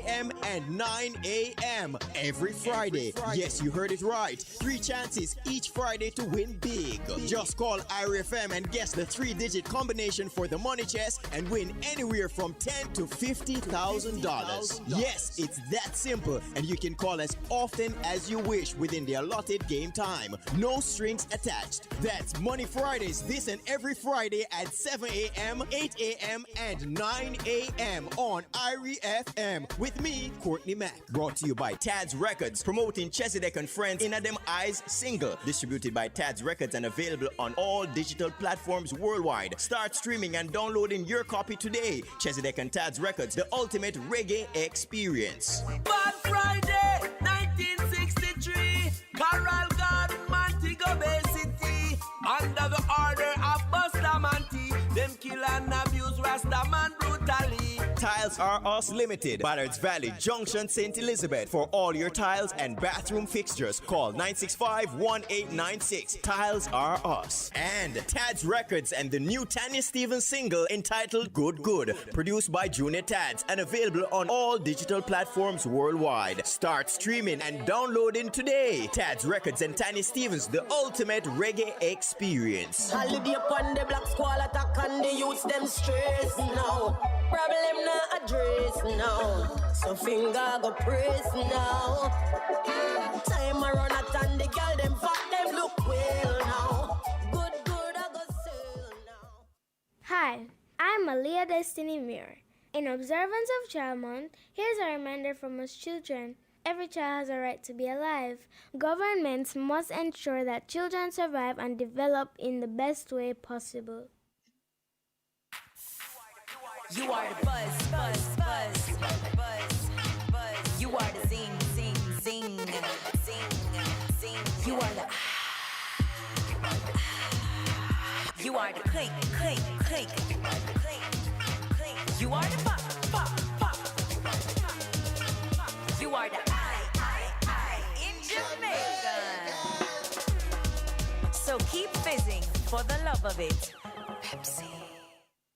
a.m. and 9 a.m. every Friday. Yes, you heard it right. 3 chances each Friday to win big. Just call IRFM and guess the 3-digit combination for the money chest and win anywhere from $10,000 to $50,000. Yes, it's that simple, and you can call as often as you wish within the allotted game time. No strings attached. That's Money Fridays this and every Friday at 7 a.m., 8 a.m. and 9 a.m. on IRFM. With me, Courtney Mack. Brought to you by Tad's Records, promoting Chesedek and Friends in a Them Eyes single. Distributed by Tad's Records and available on all digital platforms worldwide. Start streaming and downloading your copy today. Chesedek and Tad's Records, the ultimate reggae experience. Bad Friday, 1963. Coral Garden, Montego Bay City. Under the order of Bustamante, them kill and abuse Rastaman brutally. Tiles are us limited. Ballards Valley Junction, St. Elizabeth. For all your tiles and bathroom fixtures, call 965-1896. Tiles are us. And Tad's Records and the new Tanya Stevens single entitled Good Good, produced by Junior Tads and available on all digital platforms worldwide. Start streaming and downloading today. Tad's Records and Tanya Stevens, the ultimate reggae experience. Holiday upon the black squall attack and the youths them stress now. Problem not address now. So finger go press now. Time around at and the girl them fuck them look well now. Good I go sell now. Hi, I'm Malia Destiny Mirror. In observance of Child Month, here's a reminder from us children. Every child has a right to be alive. Governments must ensure that children survive and develop in the best way possible. You are the buzz, buzz, buzz, buzz, buzz. You are the zing, zing, zing, zing, zing. You are the You are the click, click, click, click, click. You are the pop, pop, pop. You are the I in Jamaica. So keep fizzing for the love of it. Pepsi.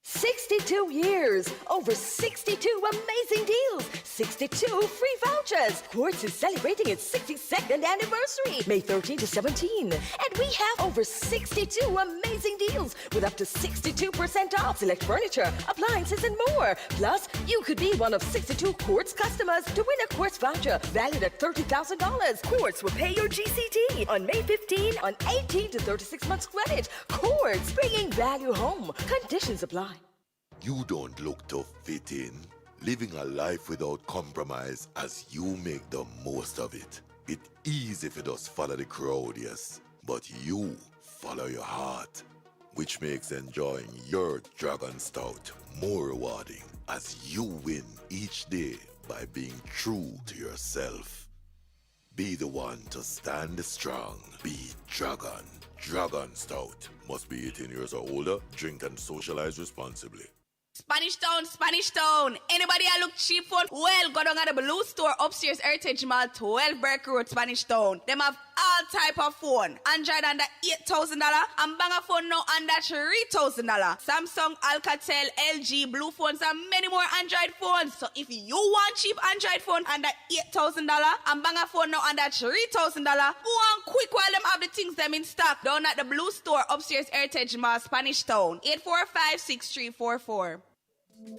62 years, over 62 amazing deals, 62 free vouchers. Quartz is celebrating its 62nd anniversary, May 13 to 17. And we have over 62 amazing deals with up to 62% off select furniture, appliances, and more. Plus, you could be one of 62 Quartz customers to win a Quartz voucher valued at $30,000. Quartz will pay your GCT on May 15 on 18 to 36 months credit. Quartz, bringing value home. Conditions apply. You don't look to fit in. Living a life without compromise as you make the most of it. It's easy if you just follow the crowd, yes. But you follow your heart. Which makes enjoying your Dragon Stout more rewarding as you win each day by being true to yourself. Be the one to stand strong. Be Dragon. Dragon Stout. Must be 18 years or older. Drink and socialize responsibly. Spanish Town. Anybody I look cheap for? Well, go down at the Blue Store upstairs Heritage Mall, 12 Burke Road, Spanish Town. Them have all type of phone. Android under $8,000 and banger phone now under $3,000. Samsung, Alcatel, LG, Blue phones and many more Android phones. So if you want cheap Android phone under $8,000 and banger phone now under $3,000, go on quick while them have the things them in stock. Down at the Blue Store upstairs Heritage Mall, Spanish Town, 845-6344.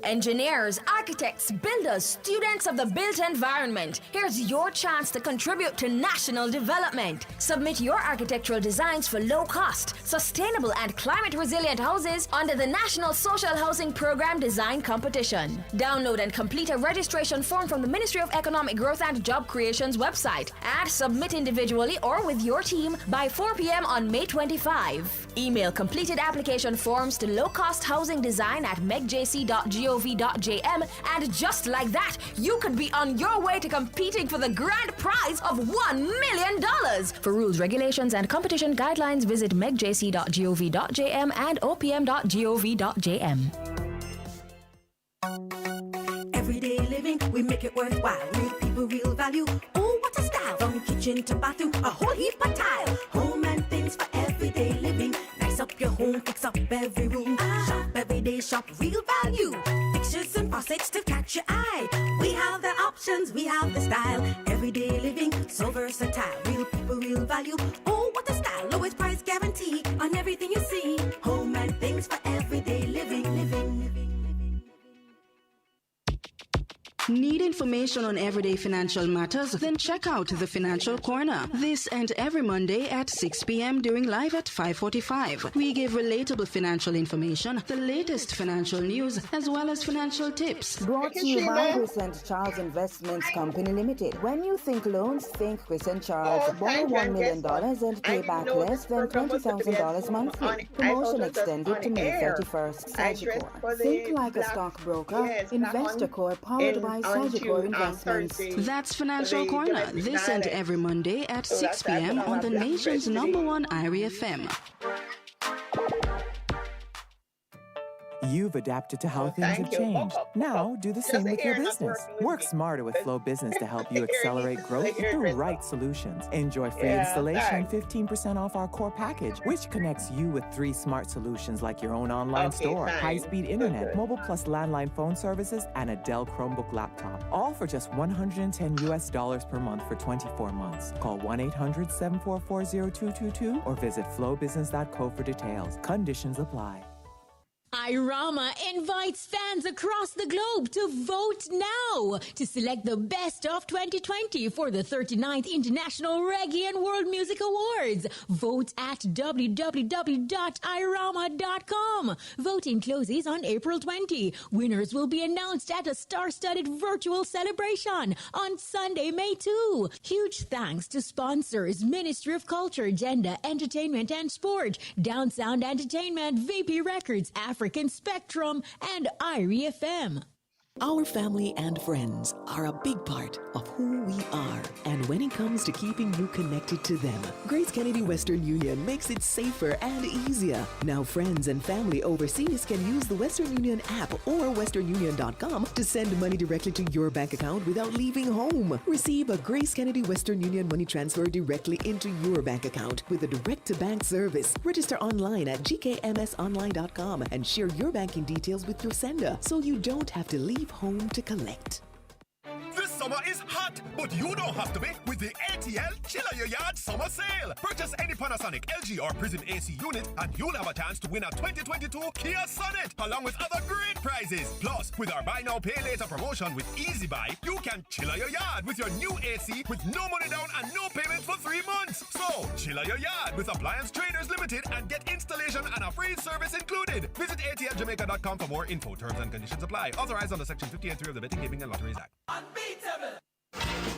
Engineers, architects, builders, students of the built environment. Here's your chance to contribute to national development. Submit your architectural designs for low-cost, sustainable and climate-resilient houses under the National Social Housing Program Design Competition. Download and complete a registration form from the Ministry of Economic Growth and Job Creation's website and submit individually or with your team by 4 p.m. on May 25. Email completed application forms to lowcosthousingdesign@megjc.gov.jm, and just like that, you could be on your way to competing for the grand prize of $1 million. For rules, regulations, and competition guidelines, visit megjc.gov.jm and opm.gov.jm. Everyday living, we make it worthwhile. Make people real value. Oh, what a style! From kitchen to bathroom, a whole heap of tile. Home and things for everyday living. Nice up your home, fix up every room. Shop every day, shop real value. Fixtures and faucets to catch your eye. We have the options, we have the style. Everyday living, so versatile. Real people, real value. Oh, what a style. Lowest price guarantee on everything you see. Home and things for everyday living. Need information on everyday financial matters? Then check out The Financial Corner. This and every Monday at 6 p.m. during Live at 5:45. We give relatable financial information, the latest financial news, as well as financial tips. Brought to you by Chris and Charles Investments Company Limited. When you think loans, think Chris and Charles. Borrow $1 million and pay back less than $20,000 monthly. Promotion extended to May 31st. Sagicor. Think like a stockbroker. Investor Corp powered by Sagicor Investments. That's Financial Corner. This and every Monday at 6 p.m. on the nation's #1 IRI FM. You've adapted to how things have changed. Now, do the same with your business. Work smarter with Flow Business to help you accelerate growth with the right solutions. Enjoy free installation and 15% off our core package, which connects you with 3 smart solutions like your own online store, high-speed internet, mobile plus landline phone services, and a Dell Chromebook laptop. All for just $110 per month for 24 months. Call 1-800-744-0222 or visit flowbusiness.co for details. Conditions apply. Irama invites fans across the globe to vote now to select the best of 2020 for the 39th International Reggae and World Music Awards. Vote at www.irama.com. Voting closes on April 20. Winners will be announced at a star-studded virtual celebration on Sunday, May 2. Huge thanks to sponsors Ministry of Culture, Gender, Entertainment and Sport, Down Sound Entertainment, VP Records, African Spectrum, and IRI FM. Our family and friends are a big part of who we are. And when it comes to keeping you connected to them, Grace Kennedy Western Union makes it safer and easier. Now friends and family overseas can use the Western Union app or westernunion.com to send money directly to your bank account without leaving home. Receive a Grace Kennedy Western Union money transfer directly into your bank account with a direct-to-bank service. Register online at gkmsonline.com and share your banking details with your sender so you don't have to leave home to collect. This summer is hot, but you don't have to be with the ATL Chiller Your Yard Summer Sale. Purchase any Panasonic, LG or Prism AC unit and you'll have a chance to win a 2022 Kia Sonet along with other great prizes. Plus, with our Buy Now Pay Later promotion with Easy Buy, you can chiller your yard with your new AC with no money down and no payment for 3 months. So, chiller your yard with Appliance Traders Limited and get installation and a free service included. Visit atljamaica.com for more info. Terms and conditions apply. Authorized under Section 50 and 3 of the Betting, Gaming and Lotteries Act.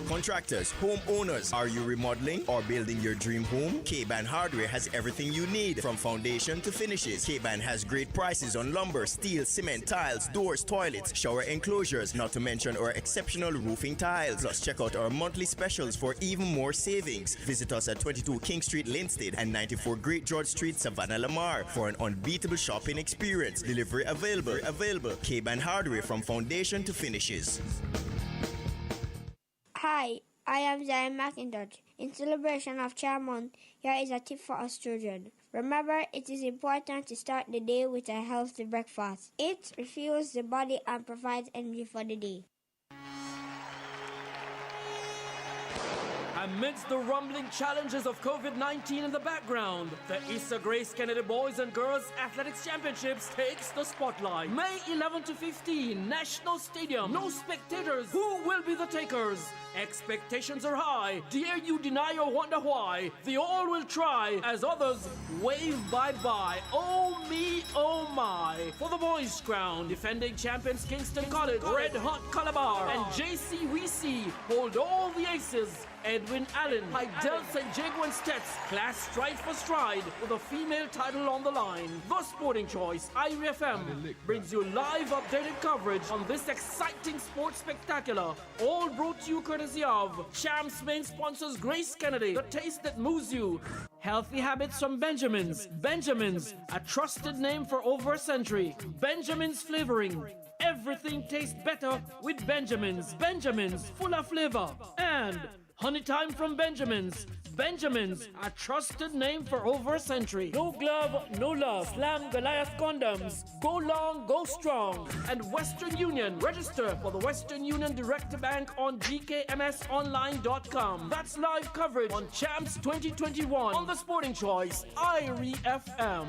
Contractors, homeowners, are you remodeling or building your dream home? K-Ban Hardware has everything you need from foundation to finishes. K-Ban has great prices on lumber, steel, cement, tiles, doors, toilets, shower enclosures, not to mention our exceptional roofing tiles. Plus, check out our monthly specials for even more savings. Visit us at 22 King Street, Linstead and 94 Great George Street, Savannah, Lamar for an unbeatable shopping experience. Delivery available. K-Ban Hardware from foundation to finishes. Hi, I am Zion McIntosh. In celebration of Child Month, here is a tip for us children. Remember, it is important to start the day with a healthy breakfast. It refuels the body and provides energy for the day. Amidst the rumbling challenges of COVID-19 in the background, the Issa Grace Kennedy Boys and Girls Athletics Championships takes the spotlight. May 11 to 15, National Stadium. No spectators. Who will be the takers? Expectations are high. Dare you deny or wonder why? They all will try as others wave bye-bye. Oh me, oh my. For the boys' crown, defending champions Kingston College, Red Hot Calabar, and JC Weesey hold all the aces. Edwin Allen, Hydel St. Jaguan Stets, class stride for stride with a female title on the line. The Sporting Choice, IRI FM, brings you live updated coverage on this exciting sports spectacular. All brought to you courtesy of Champs main sponsors Grace Kennedy, the taste that moves you. Healthy habits from Benjamin's. Benjamin's, a trusted name for over a century. Benjamin's flavoring. Everything tastes better with Benjamin's. Benjamin's, full of flavor. And Honey Time from Benjamin's. Benjamin's, a trusted name for over a century. No glove, no love. Slam Goliath condoms. Go long, go strong. And Western Union. Register for the Western Union Direct Bank on gkmsonline.com. That's live coverage on Champs 2021 on the Sporting Choice, IRE FM.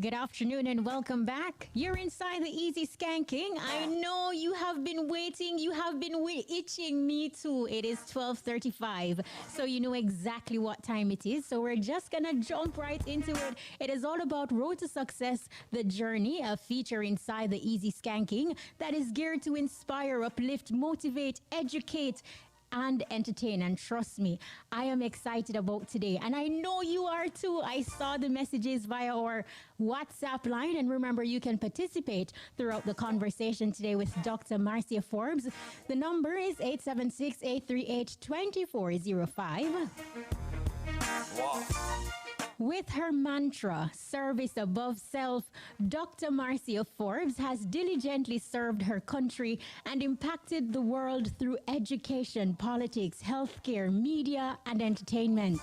Good afternoon and welcome back. You're inside the Easy Skanking. I know you have been waiting. You have been itching. Me too. It is 12:35, so you know exactly what time it is. So we're just gonna jump right into it. It is all about Road to Success, the journey, a feature inside the Easy Skanking that is geared to inspire, uplift, motivate, educate, and entertain. And trust me, I am excited about today, and I know you are too. I saw the messages via our WhatsApp line, and remember, you can participate throughout the conversation today with Dr. Marcia Forbes. The number is 876-838-2405. With her mantra, service above self, Dr. Marcia Forbes has diligently served her country and impacted the world through education, politics, healthcare, media, and entertainment.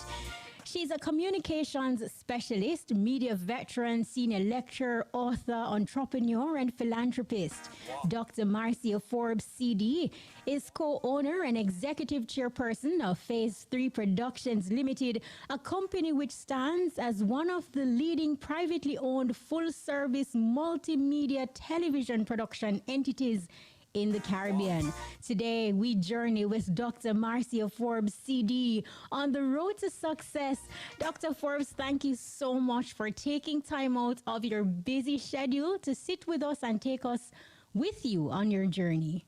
She's a communications specialist, media veteran, senior lecturer, author, entrepreneur, and philanthropist. Dr. Marcia Forbes, CD, is co-owner and executive chairperson of Phase 3 Productions Limited, a company which stands as one of the leading privately owned full-service multimedia television production entities in the Caribbean. Today, we journey with Dr. Marcia Forbes, CD, on the road to success. Dr. Forbes, thank you so much for taking time out of your busy schedule to sit with us and take us with you on your journey.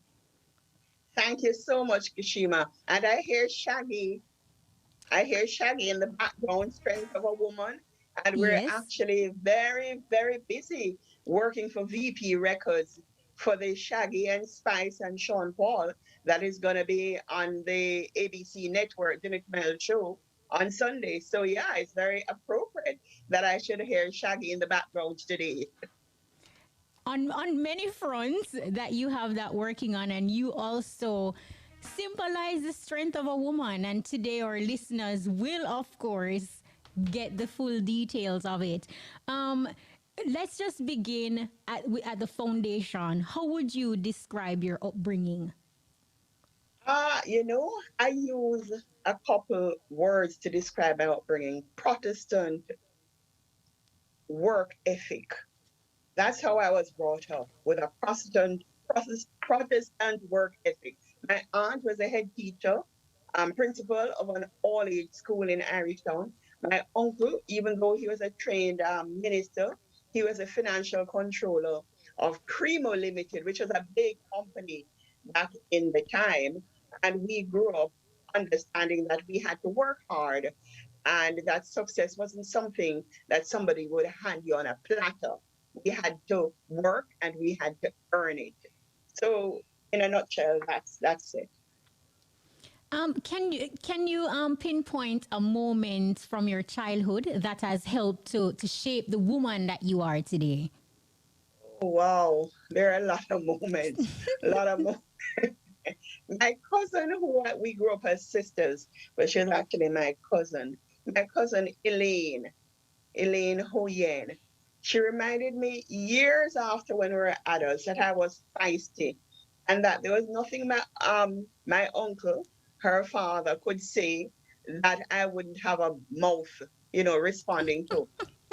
Thank you so much, Kishima. And I hear Shaggy in the background, Strength of a Woman. And we're actually very, very busy working for VP Records for the Shaggy and Spice and Sean Paul that is going to be on the ABC network, the McMill Show, on Sunday. So yeah, it's very appropriate that I should hear Shaggy in the background today. On many fronts that you have that working on, and you also symbolize the strength of a woman. And today our listeners will, of course, get the full details of it. Let's just begin at the foundation. How would you describe your upbringing? I use a couple words to describe my upbringing. Protestant work ethic. That's how I was brought up, with a Protestant work ethic. My aunt was a head teacher, principal of an all-age school in Irishtown. My uncle, even though he was a trained minister, he was a financial controller of Cremo Limited, which was a big company back in the time. And we grew up understanding that we had to work hard and that success wasn't something that somebody would hand you on a platter. We had to work and we had to earn it. So in a nutshell, that's it. Can you pinpoint a moment from your childhood that has helped to shape the woman that you are today? Oh, wow, there are a lot of moments. My cousin, we grew up as sisters, but she's actually my cousin. My cousin Elaine Hoyen. She reminded me years after, when we were adults, that I was feisty, and that there was nothing my uncle, her father, could say that I wouldn't have a mouth, responding to.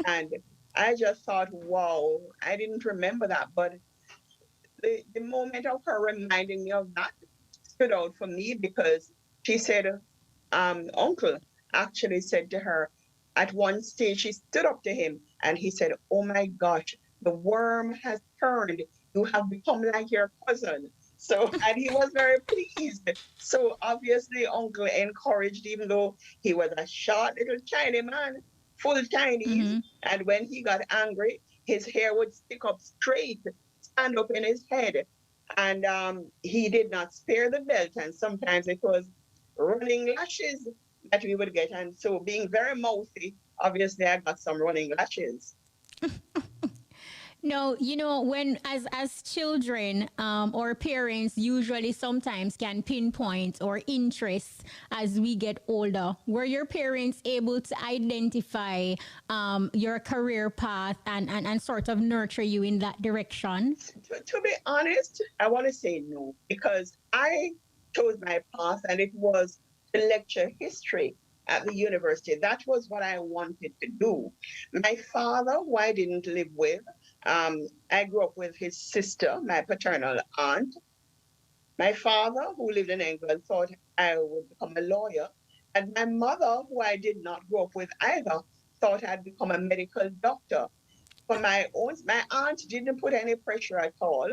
And I just thought, wow, I didn't remember that. But the moment of her reminding me of that stood out for me, because she said, uncle actually said to her, at one stage, she stood up to him and he said, oh my gosh, the worm has turned. You have become like your cousin. So, and he was very pleased. So obviously uncle encouraged, even though he was a short little tiny man, full Chinese. And when he got angry, his hair would stick up straight, stand up in his head. And he did not spare the belt. And sometimes it was running lashes that we would get. And so being very mouthy, obviously I got some running lashes. No, when as children, or parents usually sometimes can pinpoint our interests as we get older. Were your parents able to identify your career path and sort of nurture you in that direction? To be honest, I want to say no, because I chose my path and it was to lecture history at the university. That was what I wanted to do. My father, who I didn't live with, I grew up with his sister, my paternal aunt. My father, who lived in England, thought I would become a lawyer. And my mother, who I did not grow up with either, thought I'd become a medical doctor. For my aunt didn't put any pressure at all.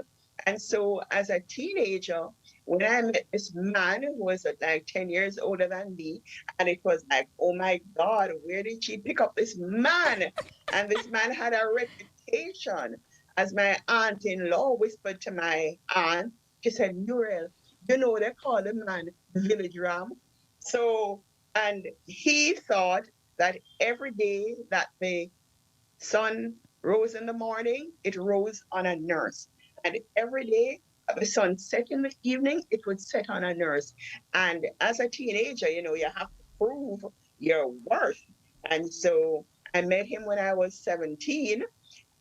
And so as a teenager, when I met this man who was like 10 years older than me, and it was like, oh my God, where did she pick up this man? And this man had a reputation. As my aunt-in-law whispered to my aunt, she said, Muriel, they call the man Village Ram. So, and he thought that every day that the sun rose in the morning, it rose on a nurse. And every day the sun set in the evening, it would set on a nurse. And as a teenager, you have to prove your worth. And so I met him when I was 17,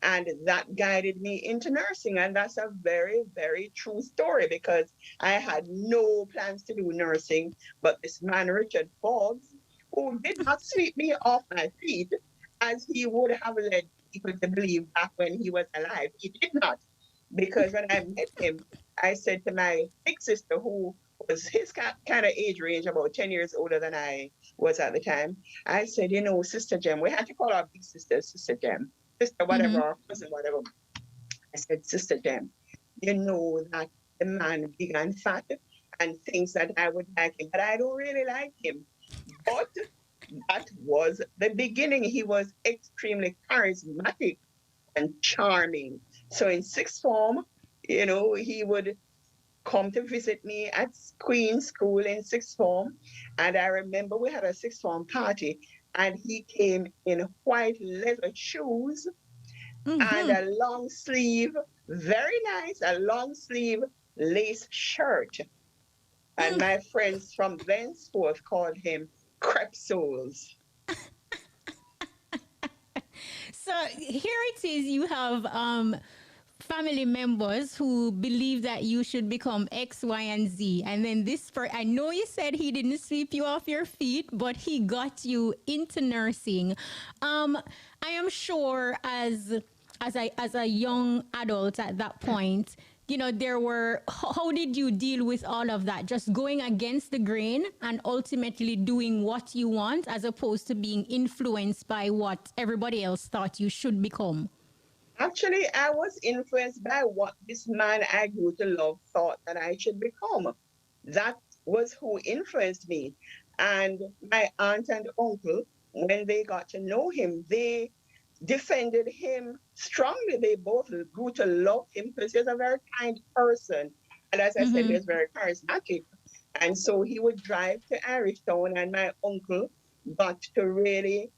and that guided me into nursing. And that's a very, very true story, because I had no plans to do nursing, but this man, Richard Forbes, who did not sweep me off my feet, as he would have led people to believe back when he was alive. He did not. Because when I met him, I said to my big sister, who was his kind of age range, about 10 years older than I was at the time, I said, Sister Jem, we had to call our big sister Sister Jem, sister whatever, or cousin whatever. I said, Sister Jem, you know that the man big and fat and thinks that I would like him, but I don't really like him. But that was the beginning. He was extremely charismatic and charming. So in sixth form, he would come to visit me at Queen's School in sixth form. And I remember we had a sixth form party, and he came in white leather shoes and a long sleeve, very nice, a long sleeve lace shirt. And my friends from thenceforth called him Crepe Soles. So here it is, you have family members who believe that you should become X, Y, and Z. And then I know you said he didn't sweep you off your feet, but he got you into nursing. I am sure as a young adult at that point, how did you deal with all of that? Just going against the grain and ultimately doing what you want, as opposed to being influenced by what everybody else thought you should become? Actually, I was influenced by what this man I grew to love thought that I should become. That was who influenced me. And my aunt and uncle, when they got to know him, they defended him strongly. They both grew to love him because he was a very kind person. And as I said, he was very charismatic. And so he would drive to Irishtown, and my uncle got to really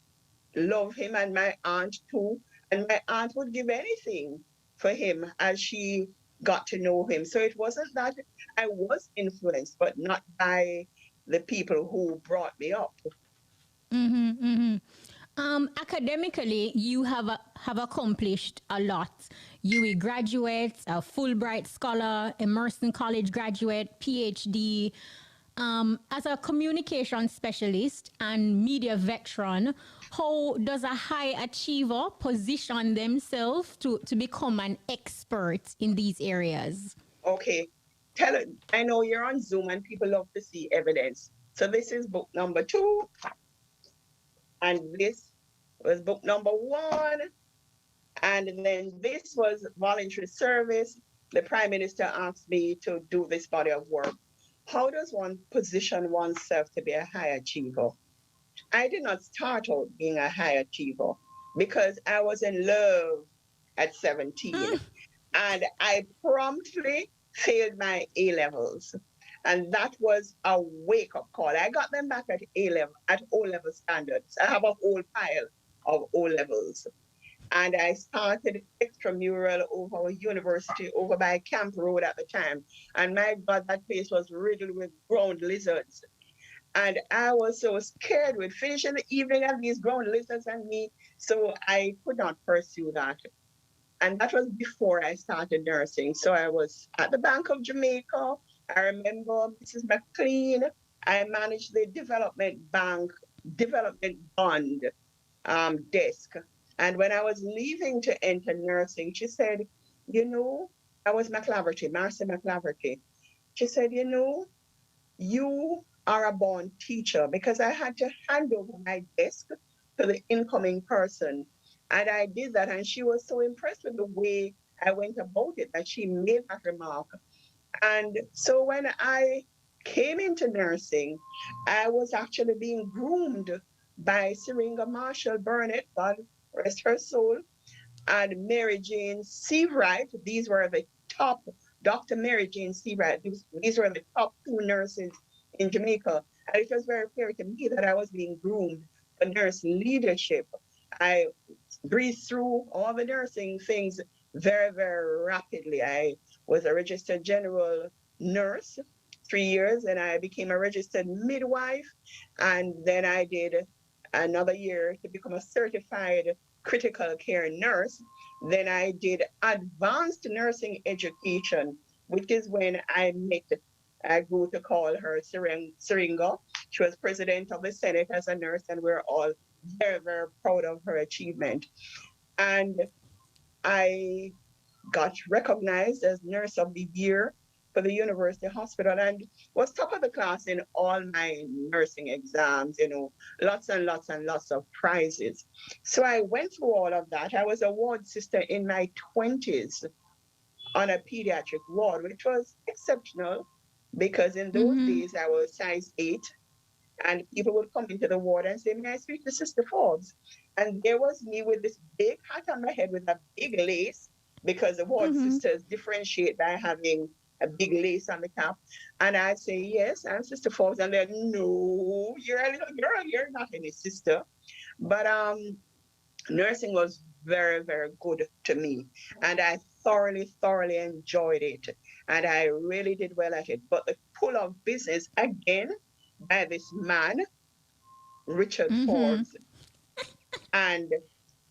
love him, and my aunt too. And my aunt would give anything for him as she got to know him. So it wasn't that I was influenced, but not by the people who brought me up. Academically, you have accomplished a lot. You a graduate, a Fulbright scholar, Emerson College graduate, PhD. As a communication specialist and media veteran, how does a high achiever position themselves to become an expert in these areas? Okay. I know you're on Zoom and people love to see evidence. So this is book number 2. And this was book number 1. And then this was voluntary service. The Prime Minister asked me to do this body of work. How does one position oneself to be a high achiever? I did not start out being a high achiever because I was in love at 17. And I promptly failed my A-levels. And that was a wake-up call. I got them back at O-level standards. I have a whole pile of O-levels. And I started extramural over university, over by Camp Road at the time. And my God, that place was riddled with ground lizards. And I was so scared with finishing the evening and these ground lizards and me. So I could not pursue that. And that was before I started nursing. So I was at the Bank of Jamaica. I remember Mrs. McLean. I managed the development bond desk. And when I was leaving to enter nursing, she said, you know, I was McLaverty, Marcia McLaverty. She said, you know, you are a born teacher, because I had to hand over my desk to the incoming person. And I did that. And she was so impressed with the way I went about it that she made that remark. And so when I came into nursing, I was actually being groomed by Syringa Marshall Burnett, God rest her soul, and Mary Jane Seawright. These were the top, Dr. Mary Jane Seawright. These were the top two nurses in Jamaica. And it was very clear to me that I was being groomed for nurse leadership. I breezed through all the nursing things very, very rapidly. I was a registered general nurse 3 years, and I became a registered midwife. And then I did another year to become a certified critical care nurse. Then I did advanced nursing education, which is when I grew to call her Syringa. She was president of the Senate as a nurse, and we're all very, very proud of her achievement. And I got recognized as Nurse of the Year for the University Hospital and was top of the class in all my nursing exams, you know, lots and lots and lots of prizes. So I went through all of that. I was a ward sister in my 20s on a pediatric ward, which was exceptional because in those days I was size 8. And people would come into the ward and say, may I speak to Sister Forbes? And there was me with this big hat on my head with a big lace, because the ward sisters differentiate by having a big lace on the cap. And I'd say, yes, I'm Sister Forbes. And they're, no, you're a little girl, you're not any sister. But nursing was very, very good to me. And I thoroughly, thoroughly enjoyed it. And I really did well at it. But the pull of business, again, by this man, Richard Forbes. And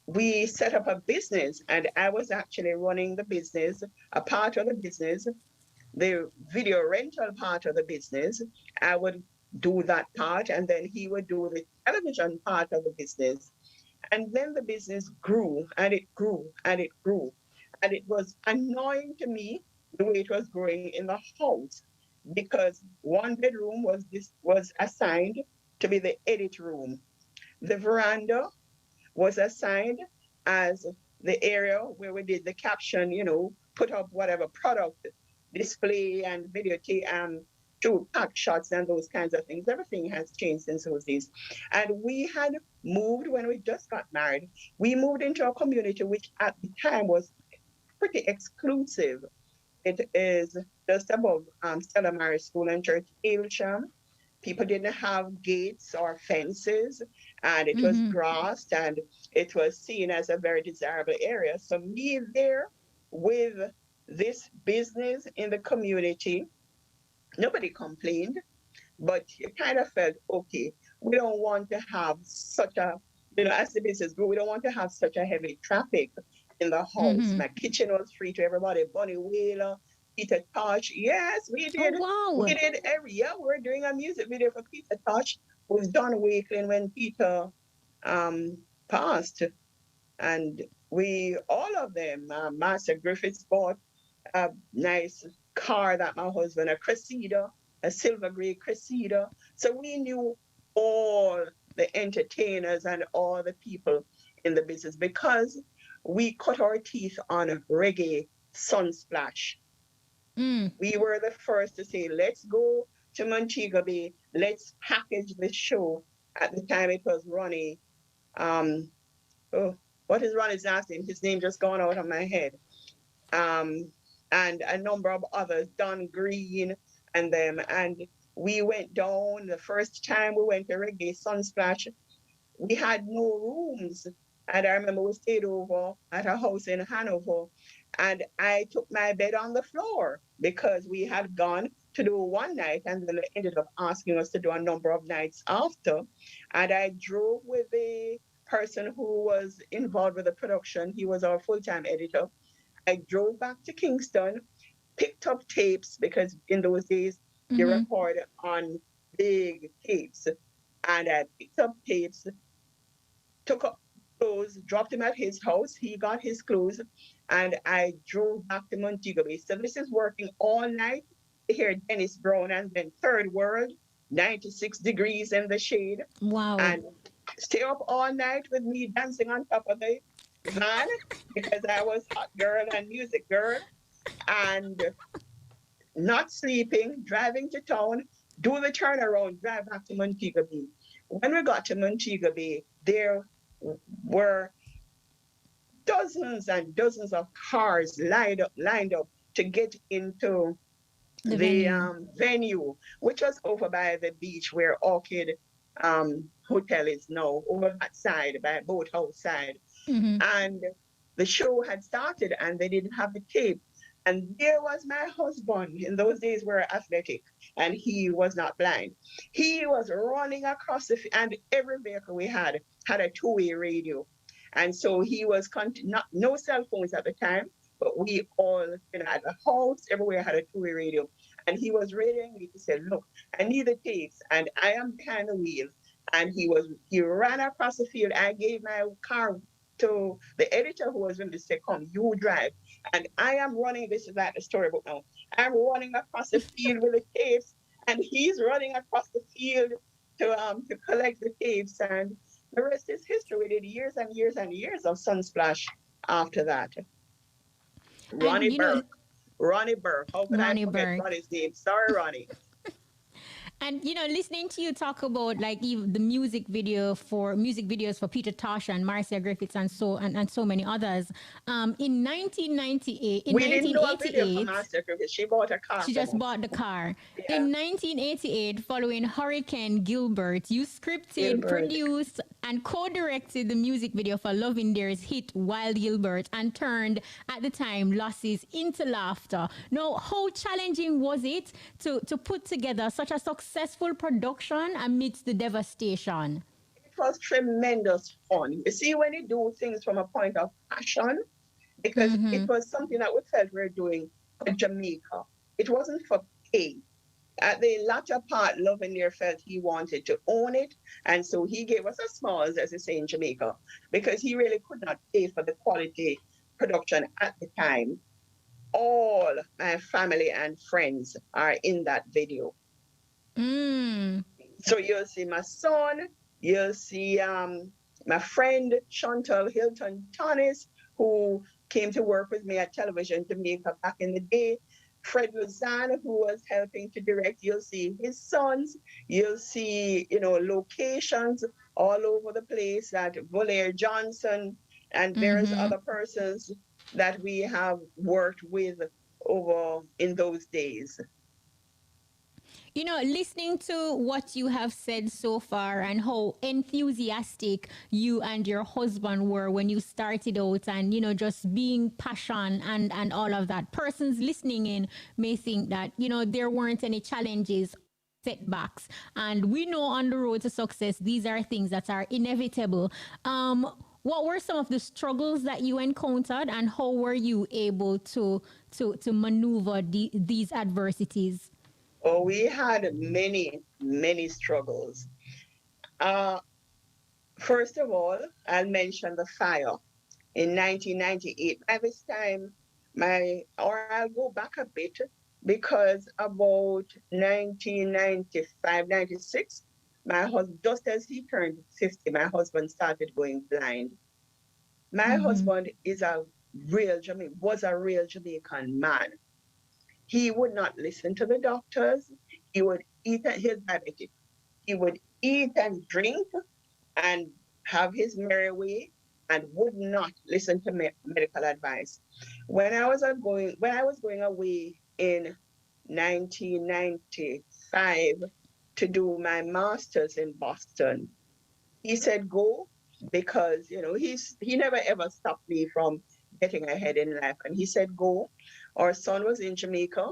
we set up a business, and I was actually running the business, a part of the business, the video rental part of the business. I would do that part, and then he would do the television part of the business. And then the business grew, and it grew, and it grew. And it was annoying to me the way it was growing in the house, because one bedroom was assigned to be the edit room. The veranda was assigned as the area where we did the caption, you know, put up whatever product display and videotape to pack shots and those kinds of things. Everything has changed since those days. And we had moved, when we just got married, we moved into a community which at the time was pretty exclusive. It is just above Stella Maris School and Church, Aylsham. People didn't have gates or fences, and it was grassed, and it was seen as a very desirable area. So me there with this business in the community, nobody complained, but you kind of felt, okay, we don't want to have such a, you know, as the business grew, we don't want to have such a heavy traffic in the house. My kitchen was free to everybody. Bonnie Whaler, Peter Tosh. Yes, we did. Oh, wow. We did we're doing a music video for Peter Tosh, who's Don Wakeling when Peter passed. And we, all of them, Master Griffiths bought a nice car that my husband, a Cressida, a silver gray Cressida. So we knew all the entertainers and all the people in the business because we cut our teeth on reggae Sunsplash. We were the first to say, let's go to Montego Bay, let's package the show. At the time it was Ronnie. What is Ronnie's last name? His name just gone out of my head. And a number of others, Don Green and them. And we went down, the first time we went to Reggae Sunsplash, we had no rooms And I remember we stayed over at a house in Hanover, and I took my bed on the floor because we had gone to do one night and then they ended up asking us to do a number of nights after. And I drove with the person who was involved with the production. He was our full-time editor. I drove back to Kingston, picked up tapes because in those days you record on big tapes. And I picked up tapes, took up clothes, dropped him at his house. He got his clothes, and I drove back to Montego Bay. So this is working all night. Here, Dennis Brown, and then Third World, 96 degrees in the shade. Wow. And stay up all night with me dancing on top of the van because I was hot girl and music girl, and not sleeping, driving to town, do the turnaround, drive back to Montego Bay. When we got to Montego Bay, there were dozens and dozens of cars lined up to get into the venue, which was over by the beach where Orchid Hotel is now, over that side, by Boathouse side. And the show had started and they didn't have the tape. And there was my husband. In those days, we were athletic, and he was not blind. He was running across the and every vehicle we had a two-way radio. And so he was no cell phones at the time, but we all, at the house, everywhere had a two-way radio. And he was radioing me to say, look, I need the tapes, and I am behind the wheel. And he ran across the field. I gave my car to the editor who was going to say, come, you drive. And I am running, this is like the storybook now. I'm running across the field with the tapes, and he's running across the field to collect the tapes. And the rest is history. We did years and years and years of Sunsplash after that. Ronnie Burke. How could I forget Ronnie's name? Sorry, Ronnie. And listening to you talk about like even the music videos for Peter Tosh and Marcia Griffiths and so many others. In 1998, we didn't do a video for Marcia Griffiths. She bought a car. She just bought the car. Yeah. In 1988, following Hurricane Gilbert, you scripted, produced, and co-directed the music video for Loving Dare's hit Wild Gilbert and turned, at the time, losses into laughter. Now, how challenging was it to put together such a successful production amidst the devastation? It was tremendous fun. You see, when you do things from a point of passion, because it was something that we felt we were doing for Jamaica. It wasn't for pay. At the latter part, Lovenier felt he wanted to own it, and so he gave us a smalls, as they say in Jamaica, because he really could not pay for the quality production at the time. All my family and friends are in that video. So you'll see my son, you'll see my friend Chantal Hilton Tonis, who came to work with me at Television Jamaica back in the day. Fred Luzanne, who was helping to direct. You'll see his sons. You'll see, locations all over the place that Volaire Johnson and various other persons that we have worked with over in those days. Listening to what you have said so far and how enthusiastic you and your husband were when you started out and, just being passion and all of that, persons listening in may think that, there weren't any challenges, setbacks. And we know on the road to success, these are things that are inevitable. What were some of the struggles that you encountered and how were you able to maneuver these adversities? Oh, we had many, many struggles. First of all, I'll mention the fire in 1998. By this time, I'll go back a bit because about 1995, 96, my husband, just as he turned 50, my husband started going blind. My husband was a real Jamaican man. He would not listen to the doctors. He would eat, his diabetic. He would eat and drink and have his merry way and would not listen to medical advice. When I was going away in 1995 to do my master's in Boston, he said, go because he never ever stopped me from getting ahead in life. And he said, go. Our son was in Jamaica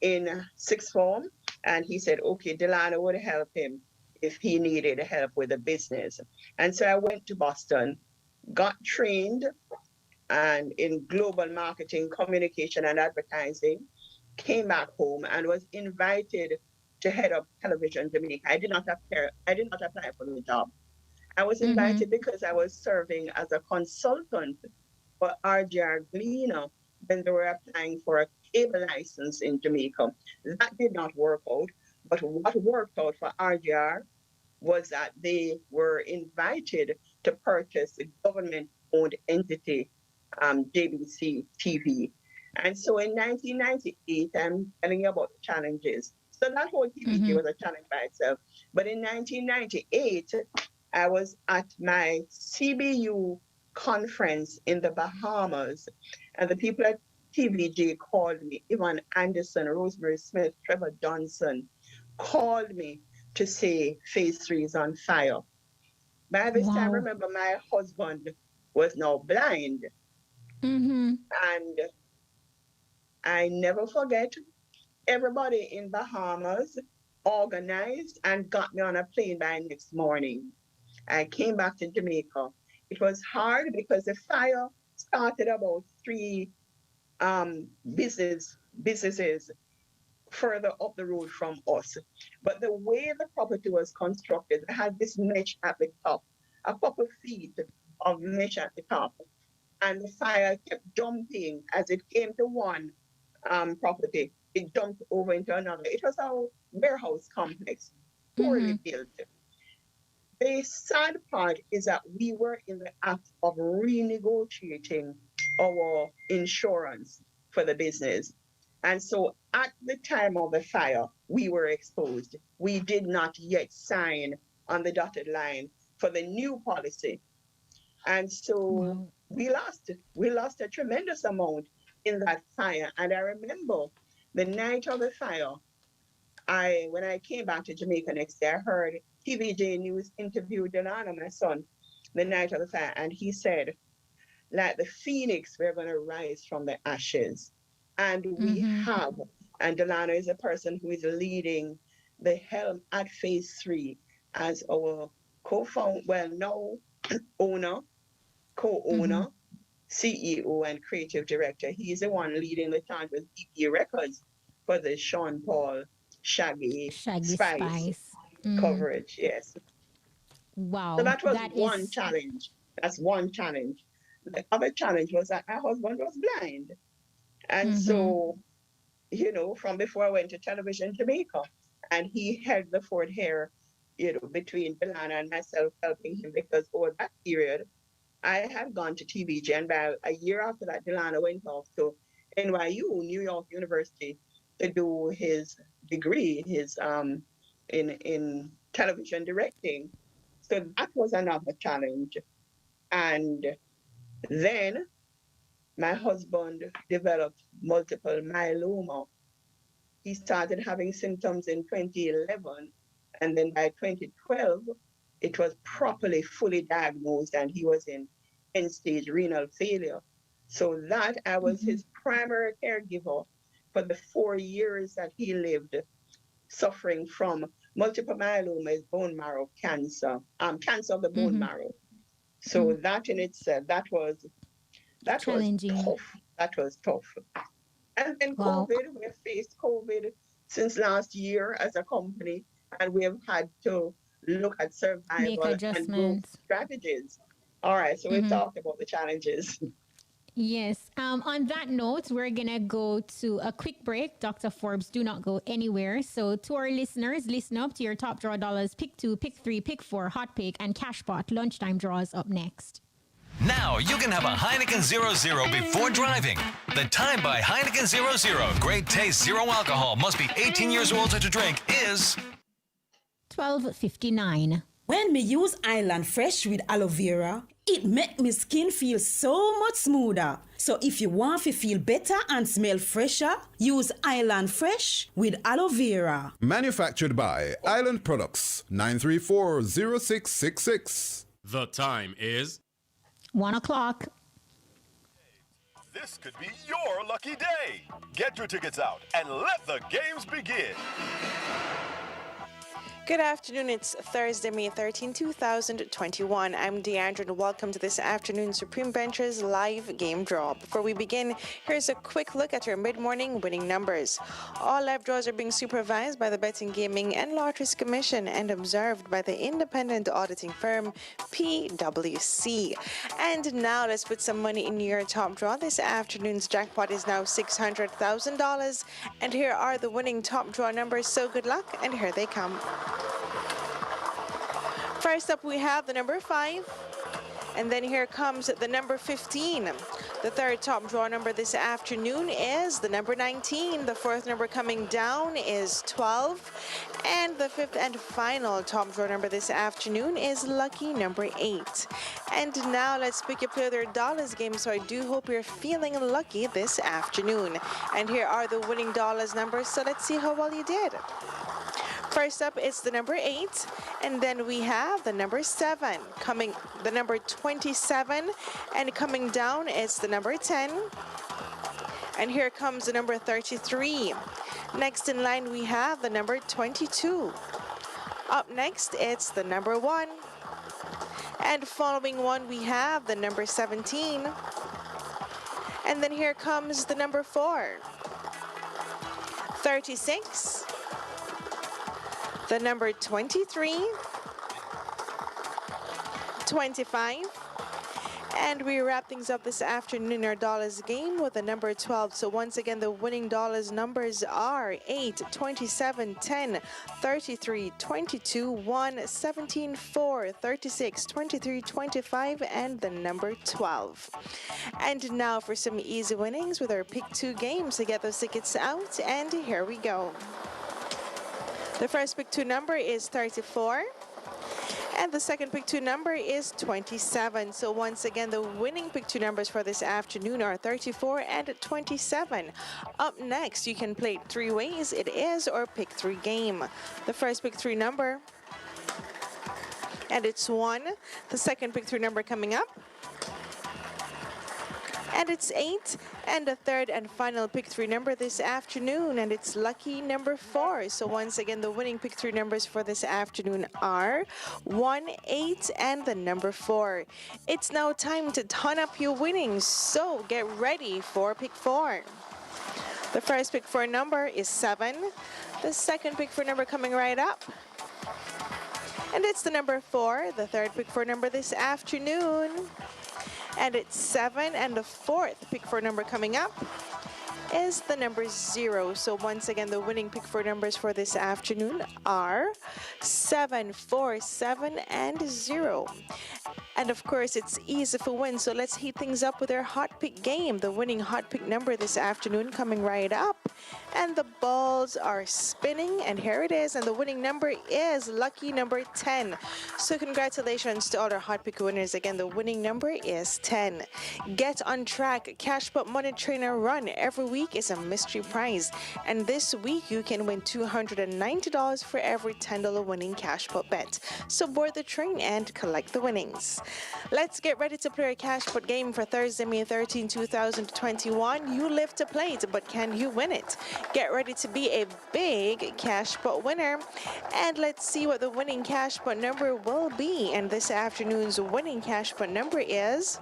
in sixth form, and he said, okay, Delano would help him if he needed help with a business. And so I went to Boston, got trained and in global marketing, communication, and advertising, came back home and was invited to head up Television Jamaica. I did not apply for the job. I was invited because I was serving as a consultant for RGR Gleaner when they were applying for a cable license in Jamaica. That did not work out, but what worked out for RGR was that they were invited to purchase a government-owned entity, JBC TV. And so in 1998, I'm telling you about the challenges. So that whole TVG was a challenge by itself. But in 1998, I was at my CBU conference in the Bahamas, and the people at TVG called me. Yvonne Anderson, Rosemary Smith, Trevor Johnson called me to say phase 3 is on fire. By this time, remember, my husband was now blind. And I never forget, everybody in Bahamas organized and got me on a plane by next morning. I came back to Jamaica. It was hard because the fire started about 3 businesses further up the road from us. But the way the property was constructed, it had this mesh at the top, a couple of feet of mesh at the top. And the fire kept jumping as it came to one property. It jumped over into another. It was a warehouse complex, poorly built. The sad part is that we were in the act of renegotiating our insurance for the business. And so at the time of the fire, we were exposed. We did not yet sign on the dotted line for the new policy. And so we lost a tremendous amount in that fire. And I remember the night of the fire, when I came back to Jamaica next day, I heard TVJ News interview Delano, my son, the night of the fire. And he said, like the phoenix, we're going to rise from the ashes. And we have. And Delano is a person who is leading the helm at phase 3 as our owner, co-owner, CEO, and creative director. He's the one leading the charge with EP Records for the Sean Paul Shaggy Spice. Coverage, yes. Wow. So that was one challenge. That's one challenge. The other challenge was that my husband was blind. And so, from before I went to Television Jamaica, and he held the fort here, between Delana and myself, helping him, because over that period, I had gone to TVG, and about a year after that, Delana went off to NYU, New York University, to do his degree, in television directing. So that was another challenge. And then my husband developed multiple myeloma. He started having symptoms in 2011, and then by 2012, it was properly fully diagnosed, and he was in end-stage renal failure. So that I was his primary caregiver for the 4 years that he lived suffering from multiple myeloma, bone marrow cancer, cancer of the bone marrow. So that in itself, that was tough. That was tough. And then COVID, we have faced COVID since last year as a company, and we have had to look at survival and growth strategies. All right, so we've talked about the challenges. Yes. On that note, we're going to go to a quick break. Dr. Forbes, do not go anywhere. So to our listeners, listen up to your top draw dollars, pick 2, pick 3, pick 4, hot pick, and Cashbot lunchtime draws up next. Now you can have a Heineken 0.0 before driving. The time by Heineken 0.0, great taste, zero alcohol, must be 18 years old to drink, is 12:59. When me use Island Fresh with aloe vera, it make me skin feel so much smoother. So if you want to feel better and smell fresher, use Island Fresh with aloe vera. Manufactured by Island Products, 934-0666. The time is 1 o'clock. This could be your lucky day. Get your tickets out and let the games begin. Good afternoon. It's Thursday, May 13, 2021. I'm Deandra and welcome to this afternoon's Supreme Bench's live game draw. Before we begin, here's a quick look at your mid-morning winning numbers. All live draws are being supervised by the Betting, Gaming and Lotteries Commission and observed by the independent auditing firm PwC. And now let's put some money in your top draw. This afternoon's jackpot is now $600,000. And here are the winning top draw numbers. So good luck, and here they come. First up, we have the number 5, and then here comes the number 15. The third top draw number this afternoon is the number 19. The fourth number coming down is 12, and the fifth and final top draw number this afternoon is lucky number 8. And now let's pick up their dollars game, so I do hope you're feeling lucky this afternoon. And here are the winning dollars numbers, so let's see how well you did. First up, it's the number 8, and then we have the number 7, the number 27, and coming down, it's the number 10, and here comes the number 33. Next in line, we have the number 22. Up next, it's the number 1, and following one, we have the number 17, and then here comes the number 4, 36, the number 23, 25, and we wrap things up this afternoon in our dollars game with the number 12. So once again, the winning dollars numbers are 8, 27, 10, 33, 22, 1, 17, 4, 36, 23, 25, and the number 12. And now for some easy winnings with our Pick 2 games to get those tickets out, and here we go. The first Pick 2 number is 34, and the second Pick 2 number is 27. So once again, the winning Pick 2 numbers for this afternoon are 34 and 27. Up next, you can play it 3 ways. It is our Pick 3 game. The first Pick 3 number, and it's 1. The second Pick 3 number coming up, and it's 8, and the third and final Pick 3 number this afternoon, and it's lucky number 4. So once again, the winning Pick 3 numbers for this afternoon are 1, 8, and the number 4. It's now time to ton up your winnings, so get ready for Pick 4. The first Pick 4 number is 7. The second Pick 4 number coming right up, and it's the number 4. The third Pick 4 number this afternoon, and it's 7, and the fourth Pick 4 number coming up is the number 0. So once again, the winning Pick 4 numbers for this afternoon are 7, 4, 7, and 0. And of course, it's easy for win, so let's heat things up with our hot pick game. The winning hot pick number this afternoon coming right up, and the balls are spinning, and here it is, and the winning number is lucky number 10. So congratulations to all our hot pick winners. Again, the winning number is 10. Get on track. Cashpot Money Trainer Run every week is a mystery prize, and this week you can win $290 for every $10 winning Cashpot bet. So board the train and collect the winnings. Let's get ready to play a Cashpot game for Thursday, May 13, 2021. You live to play it, but can you win it? Get ready to be a big Cashpot winner, and let's see what the winning Cashpot number will be. And this afternoon's winning Cashpot number is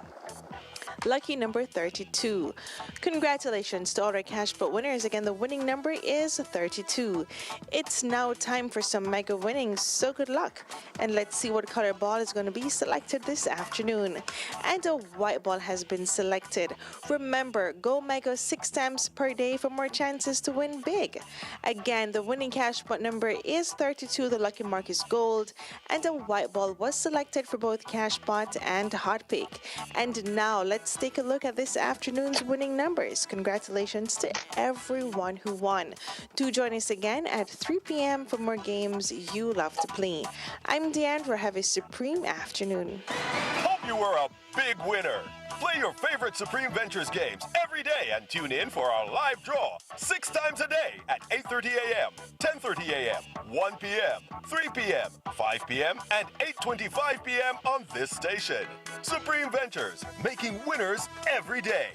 lucky number 32. Congratulations to all our Cashpot winners. Again, the winning number is 32. It's now time for some mega winnings, so good luck. And let's see what color ball is going to be selected this afternoon. And a white ball has been selected. Remember, go mega 6 times per day for more chances to win big. Again, the winning Cashpot number is 32. The lucky mark is gold. And a white ball was selected for both Cashpot and Hot Pick. And now let's take a look at this afternoon's winning numbers. Congratulations to everyone who won. Do join us again at 3 p.m. for more games you love to play. I'm Deandra. Have a supreme afternoon. Hope you were a big winner. Play your favorite Supreme Ventures games every day and tune in for our live draw 6 times a day at 8:30 a.m., 10:30 a.m., 1 p.m., 3 p.m., 5 p.m., and 8:25 p.m. on this station. Supreme Ventures, making winners every day.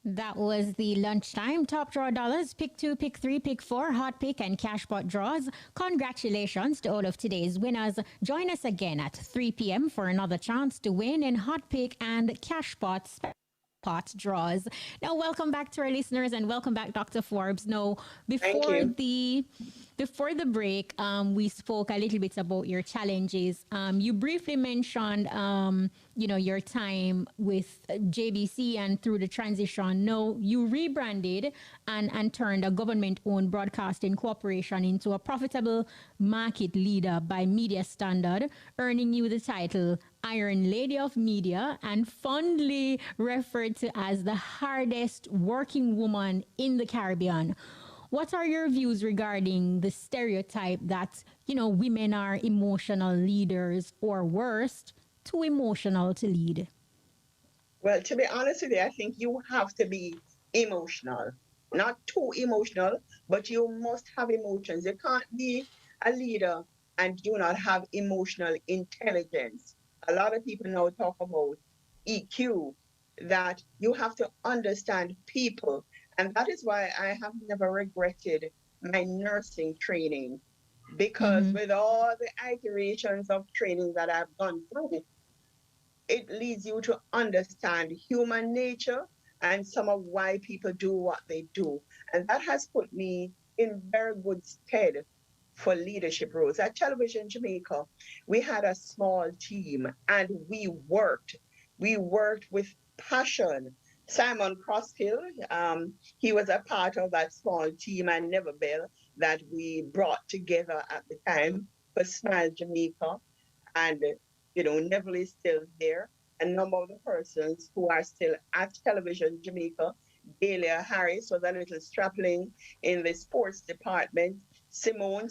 That was the lunchtime top draw dollars, pick 2, pick 3, pick 4, hot pick, and cash pot draws. Congratulations to all of today's winners. Join us again at 3 p.m. for another chance to win in hot pick and cash pot draws. Now, welcome back to our listeners and welcome back, Dr. Forbes. Now, before the break, we spoke a little bit about your challenges. You briefly mentioned, your time with JBC and through the transition. Now, you rebranded and turned a government-owned broadcasting corporation into a profitable market leader by media standard, earning you the title Iron Lady of Media and fondly referred to as the hardest working woman in the Caribbean. What are your views regarding the stereotype that, women are emotional leaders or worse, too emotional to lead? Well, to be honest with you, I think you have to be emotional. Not too emotional, but you must have emotions. You can't be a leader and do not have emotional intelligence. A lot of people now talk about EQ, that you have to understand people. And that is why I have never regretted my nursing training, because with all the iterations of training that I've gone through, it leads you to understand human nature and some of why people do what they do. And that has put me in very good stead for leadership roles. At Television Jamaica, we had a small team and we worked with passion. Simon Crosshill, he was a part of that small team, and Never Bell, that we brought together at the time for Smile Jamaica. And, Neville is still there. A number of the persons who are still at Television Jamaica, Delia Harris was a little strapling in the sports department. Simone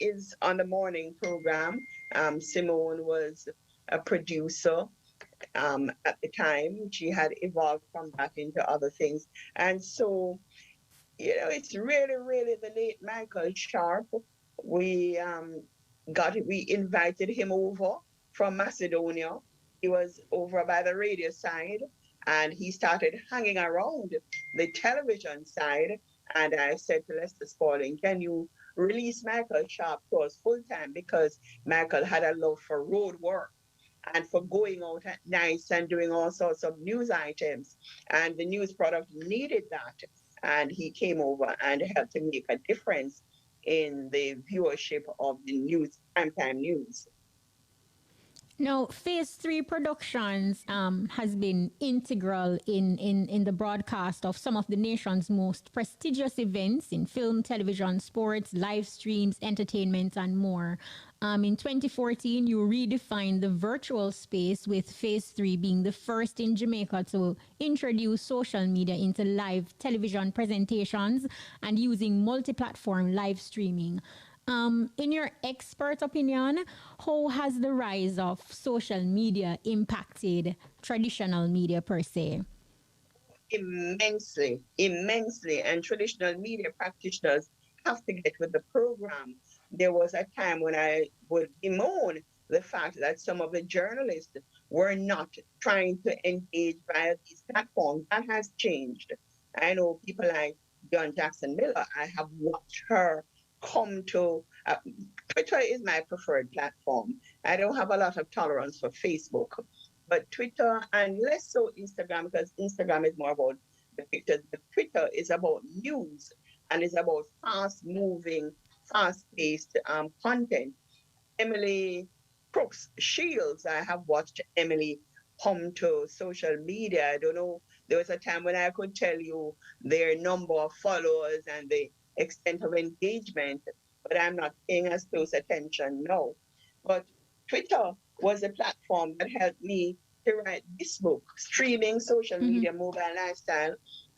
is on the morning program. Simone was a producer. At the time, she had evolved from that into other things. And so, it's really, really the late Michael Sharp. We invited him over from Macedonia. He was over by the radio side, and he started hanging around the television side. And I said to Lester Spalding, can you release Michael Sharp to us full time? Because Michael had a love for road work and for going out at nights and doing all sorts of news items. And the news product needed that. And he came over and helped to make a difference in the viewership of the news, primetime news. Now, Phase 3 Productions has been integral in the broadcast of some of the nation's most prestigious events in film, television, sports, live streams, entertainment, and more. In 2014, you redefined the virtual space, with Phase 3 being the first in Jamaica to introduce social media into live television presentations and using multi-platform live streaming. In your expert opinion, how has the rise of social media impacted traditional media per se? Immensely. And traditional media practitioners have to get with the program. There was a time when I would bemoan the fact that some of the journalists were not trying to engage via these platforms. That has changed. I know people like John Jackson Miller. I have watched her come to Twitter is my preferred platform. I don't have a lot of tolerance for Facebook, but Twitter, and less so Instagram, because Instagram is more about the pictures, but Twitter is about news and is about fast-moving, fast-paced content. Emily Crooks Shields, I have watched Emily come to social media. I don't know, there was a time when I could tell you their number of followers and the extent of engagement, but I'm not paying as close attention now. But Twitter was a platform that helped me to write this book, Streaming Social Media Mobile Lifestyle,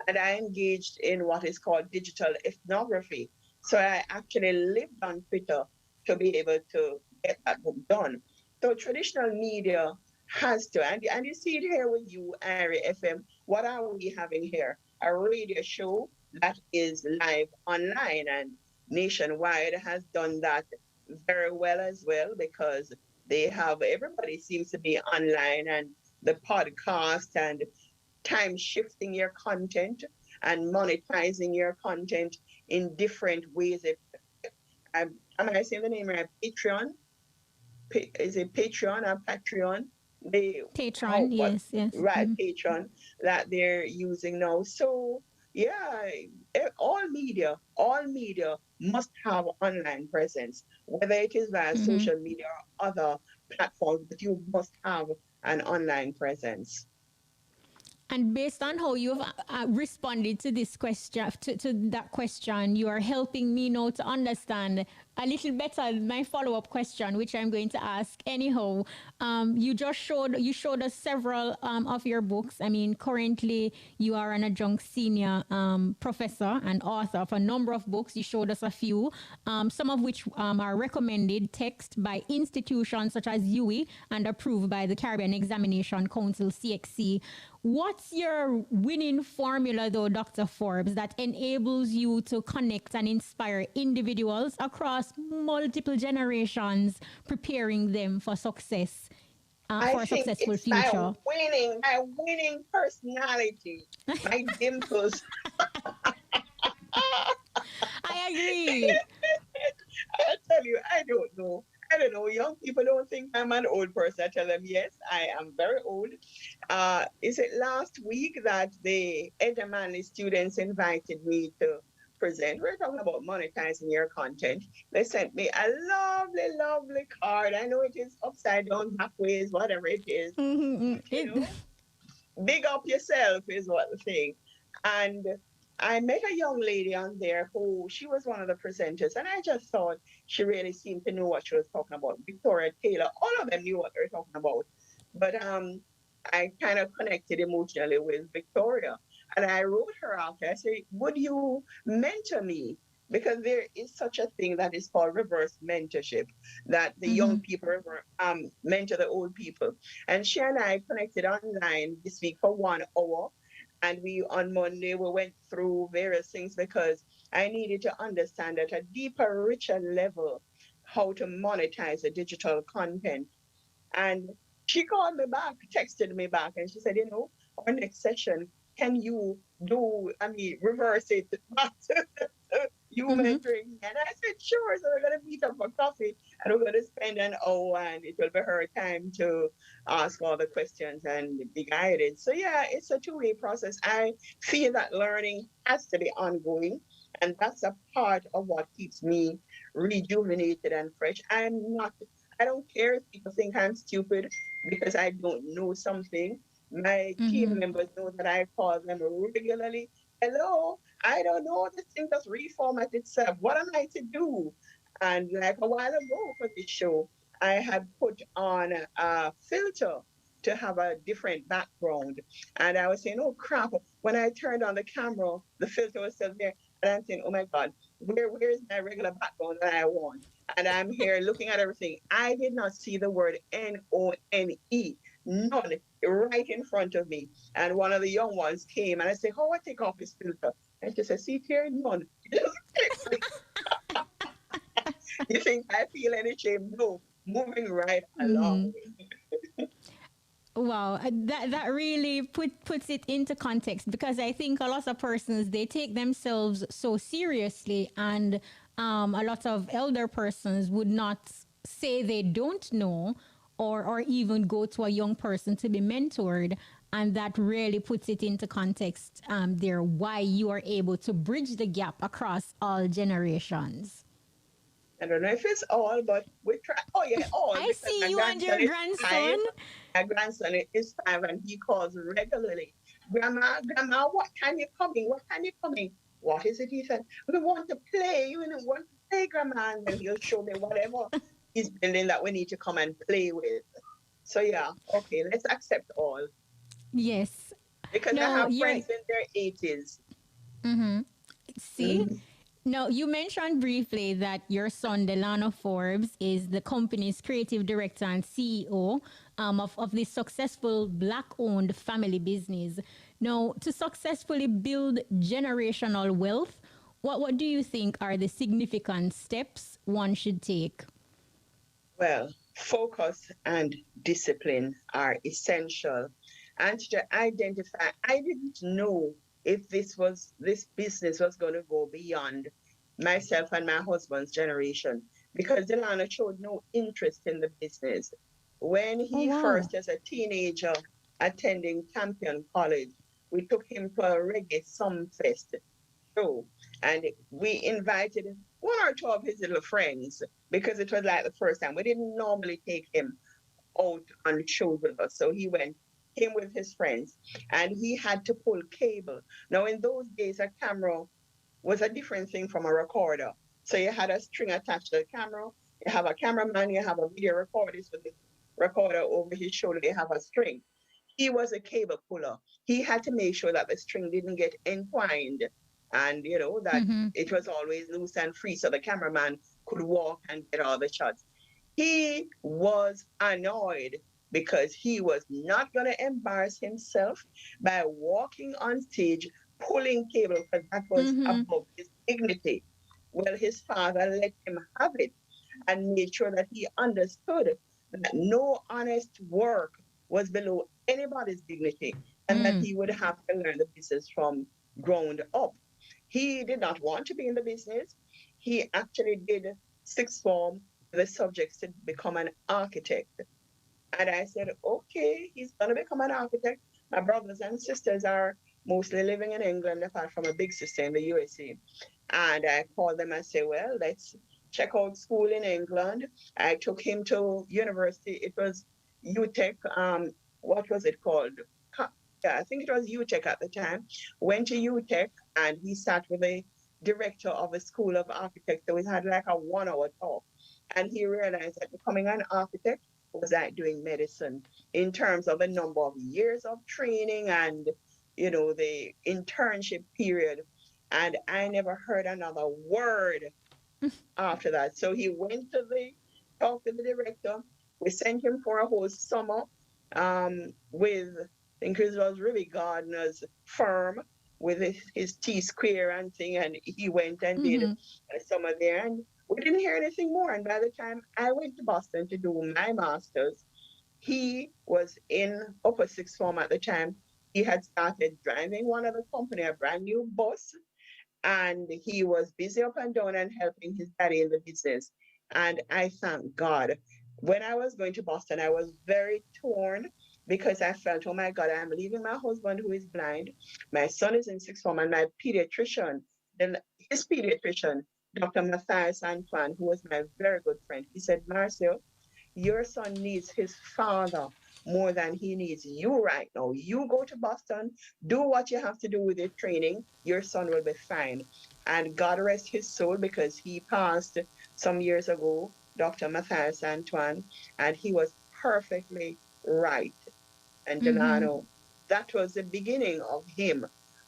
and I engaged in what is called digital ethnography. So I actually lived on Twitter to be able to get that book done. So traditional media has to. And you see it here with you, Area FM. What are we having here? A radio show that is live online, and Nationwide has done that very well as well, because they have, everybody seems to be online, and the podcast and time shifting your content and monetizing your content in different ways. Am I saying the name right? Patreon? Is it Patreon or Patreon? Patreon, yes. Right, Patreon that they're using now. So yeah, all media must have online presence, whether it is via social media or other platforms, but you must have an online presence. And based on how you've responded to this question, to that question, you are helping me now to understand a little better my follow-up question, which I'm going to ask anyhow. You showed us several of your books. I mean, currently you are an adjunct senior professor and author of a number of books. You showed us a few, some of which are recommended text by institutions such as UWI and approved by the Caribbean Examination Council, CXC. What's your winning formula, though, Dr. Forbes, that enables you to connect and inspire individuals across multiple generations, preparing them for success, for a successful future? My winning personality, my dimples. I agree. I tell you, I don't know. Young people don't think I'm an old person. I tell them, yes, I am very old. Is it last week that the Edamani students invited me to present? We're talking about monetizing your content. They sent me a lovely, lovely card. I know it is upside down, backwards, whatever it is. Big up yourself is what the thing. And I met a young lady on there who, she was one of the presenters, and I just thought she really seemed to know what she was talking about. Victoria Taylor, all of them knew what they were talking about. But I kind of connected emotionally with Victoria. And I wrote her after, I said, would you mentor me? Because there is such a thing that is called reverse mentorship, that the young people mentor the old people. And she and I connected online this week for 1 hour. And on Monday, we went through various things because I needed to understand at a deeper, richer level how to monetize the digital content. And she called me back, texted me back, and she said, our next session, can you reverse it back to you mentoring me? And I said, sure. So we're going to meet up for coffee, and we're going to spend an hour, and it will be her time to ask all the questions and be guided. So yeah, it's a two-way process. I feel that learning has to be ongoing, and that's a part of what keeps me rejuvenated and fresh. I don't care if people think I'm stupid because I don't know something. My team members know that I call them regularly. Hello, I don't know, this thing just reformat itself. What am I to do? And like a while ago for this show, I had put on a filter to have a different background. And I was saying, oh crap, when I turned on the camera, the filter was still there. And I'm saying, oh my God, where is my regular background that I want? And I'm here looking at everything. I did not see the word N-O-N-E, none, right in front of me. And one of the young ones came and I said, how I take off this filter? And she said, see here, none. You think I feel any shame? No, moving right along. Wow, that really puts it into context, because I think a lot of persons, they take themselves so seriously, and a lot of elder persons would not say they don't know or even go to a young person to be mentored. And that really puts it into context there, why you are able to bridge the gap across all generations. I don't know if it's all, but we try. Oh, yeah, all. I see you and your grandson. My grandson is 5 and he calls regularly. Grandma, what time you coming? What time you coming? What is it? He said, we want to play. We want to play, Grandma. And then he'll show me whatever he's building that we need to come and play with. So, yeah, okay, let's accept all. Yes. Because I have friends in their 80s. See? Now, you mentioned briefly that your son, Delano Forbes, is the company's creative director and CEO. of this successful black-owned family business. Now, to successfully build generational wealth, what do you think are the significant steps one should take? Well, focus and discipline are essential. And to identify, I didn't know if this business was going to go beyond myself and my husband's generation because Delano showed no interest in the business. When he first, as a teenager, attending Campion College, we took him to a reggae sum fest show, and we invited one or two of his little friends because it was like the first time. We didn't normally take him out on shows with us, so he came with his friends, and he had to pull cable. Now, in those days, a camera was a different thing from a recorder. So you had a string attached to the camera. You have a cameraman. You have a video recorder with the recorder over his shoulder. They have a string. He was a cable puller. He had to make sure that the string didn't get entwined and, that it was always loose and free so the cameraman could walk and get all the shots. He was annoyed because he was not going to embarrass himself by walking on stage pulling cable because that was above his dignity. Well, his father let him have it and made sure that he understood that no honest work was below anybody's dignity and that he would have to learn the business from ground up. He did not want to be in the business. He actually did sixth form, the subjects to become an architect. And I said, okay, he's going to become an architect. My brothers and sisters are mostly living in England, apart from a big sister in the USA. And I called them and said, well, let's check out school in England. I took him to university. It was UTech. What was it called? Yeah, I think it was UTech at the time. Went to UTech and he sat with the director of the School of Architecture. So we had like a 1 hour talk. And he realized that becoming an architect was like doing medicine in terms of the number of years of training and, the internship period. And I never heard another word after that. So he went to talk to the director. We sent him for a whole summer with, I think it was Ruby Gardner's firm with his T-square and thing. And he went and did a summer there. And we didn't hear anything more. And by the time I went to Boston to do my master's, he was in upper sixth form at the time. He had started driving one of the company, a brand new bus, and he was busy up and down and helping his daddy in the business. And I thank God. When I was going to Boston, I was very torn because I felt, oh my God, I'm leaving my husband who is blind. My son is in sixth form, and my pediatrician, his pediatrician, Dr. Matthias Antoine, who was my very good friend, he said, Marcia, your son needs his father more than he needs you right now. You go to Boston, do what you have to do with your training, your son will be fine. And God rest his soul because he passed some years ago, Dr. Matthias Antoine, and he was perfectly right. And Delano, that was the beginning of him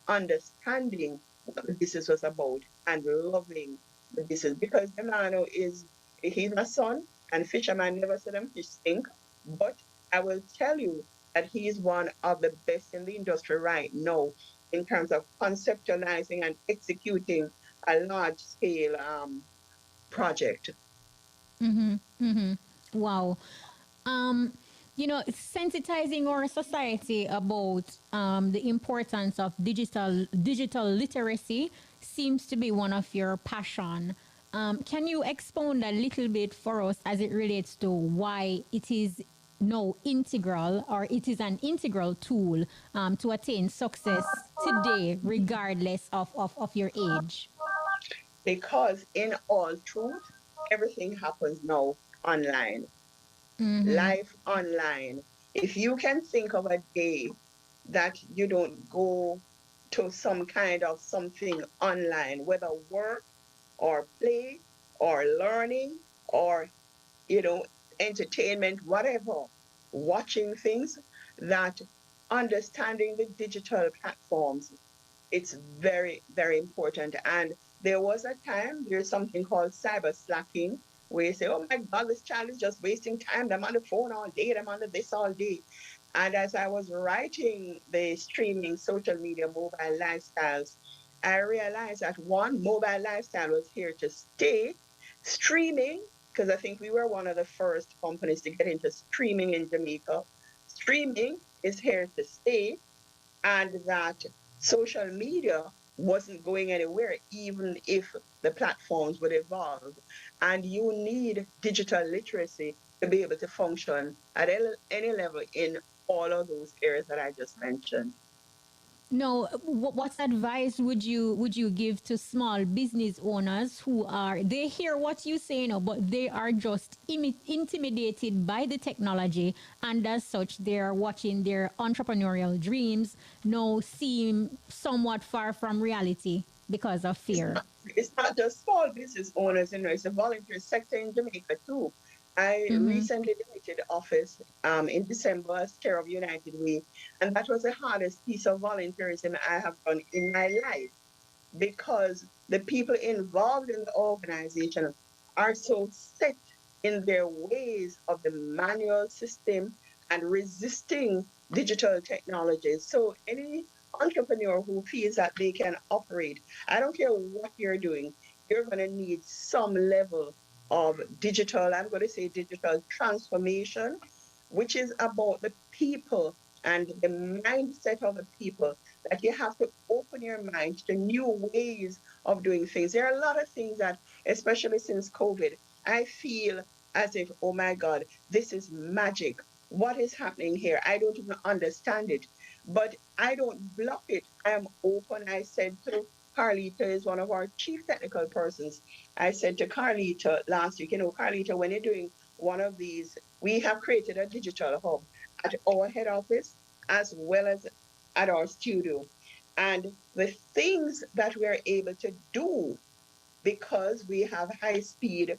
understanding what the business was about and loving the business because Delano he's a son and fisherman never said them fish stink, but I will tell you that he is one of the best in the industry right now in terms of conceptualizing and executing a large-scale project. Wow. Sensitizing our society about the importance of digital literacy seems to be one of your passion. Can you expound a little bit for us as it relates to why it is now integral, or it is an integral tool to attain success today, regardless of your age? Because in all truth, everything happens now online. Life online. If you can think of a day that you don't go to some kind of something online, whether work or play or learning or, entertainment, whatever, watching things, that understanding the digital platforms, it's very, very important. And there was a time, there's something called cyber slacking, where you say, oh my God, this child is just wasting time. Them on the phone all day, them on the this all day. And as I was writing the streaming social media mobile lifestyles, I realized that one, mobile lifestyle was here to stay. Streaming, because I think we were one of the first companies to get into streaming in Jamaica. Streaming is here to stay, and that social media wasn't going anywhere, even if the platforms would evolve. And you need digital literacy to be able to function at any level in all of those areas that I just mentioned. No, what advice would you give to small business owners who are they hear what you say now, but they are just intimidated by the technology, and as such they are watching their entrepreneurial dreams now seem somewhat far from reality because of fear? It's not just small business owners, it's a volunteer sector in Jamaica too. I recently visited the office in December as chair of United Way, and that was the hardest piece of volunteerism I have done in my life, because the people involved in the organization are so set in their ways of the manual system and resisting digital technologies. So any entrepreneur who feels that they can operate, I don't care what you're doing, you're going to need some level of digital, I'm going to say digital transformation, which is about the people and the mindset of the people, that you have to open your mind to new ways of doing things. There are a lot of things that, especially since COVID, I feel as if, oh my God, this is magic. What is happening here? I don't even understand it, but I don't block it. I am open. I said to Carlita, is one of our chief technical persons. I said to Carlita last week, Carlita, when you're doing one of these, we have created a digital hub at our head office as well as at our studio. And the things that we are able to do, because we have high speed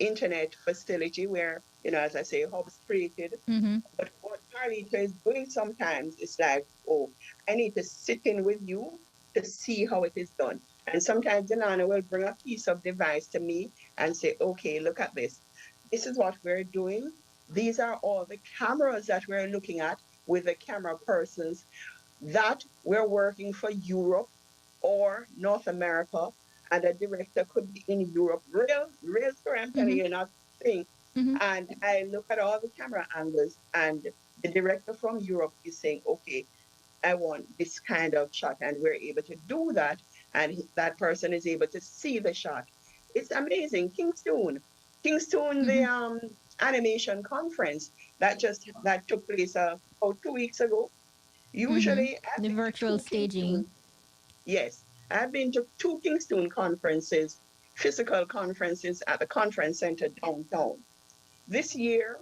internet facility where, as I say, hubs created. But what Carlita is doing sometimes is like, oh, I need to sit in with you to see how it is done. And sometimes Delana will bring a piece of device to me and say, okay, look at this. This is what we're doing. These are all the cameras that we're looking at with the camera persons, that we're working for Europe or North America, and a director could be in Europe. Real story, I'm telling you, not thing. And I look at all the camera angles, and the director from Europe is saying, okay, I want this kind of shot, and we're able to do that, and that person is able to see the shot. It's amazing. Kingston, the animation conference that took place about 2 weeks ago. Usually, the virtual staging. Yes, I've been to 2 Kingston conferences, physical conferences at the conference center downtown. This year,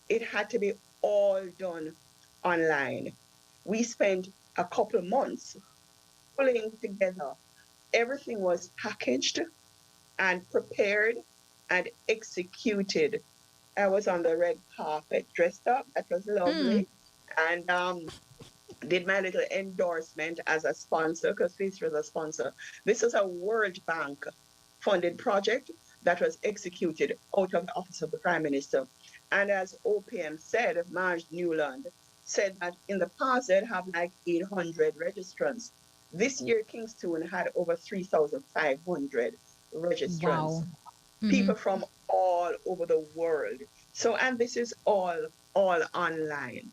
it had to be all done online. We spent a couple months pulling together. Everything was packaged and prepared and executed. I was on the red carpet dressed up. That was lovely. And did my little endorsement as a sponsor, because this was a sponsor. This is a World Bank funded project that was executed out of the Office of the Prime Minister. And as OPM said, Marge Newland said that in the past they'd have like 800 registrants. This year, Kingston had over 3,500 registrants. Wow. People from all over the world. So, and this is all online.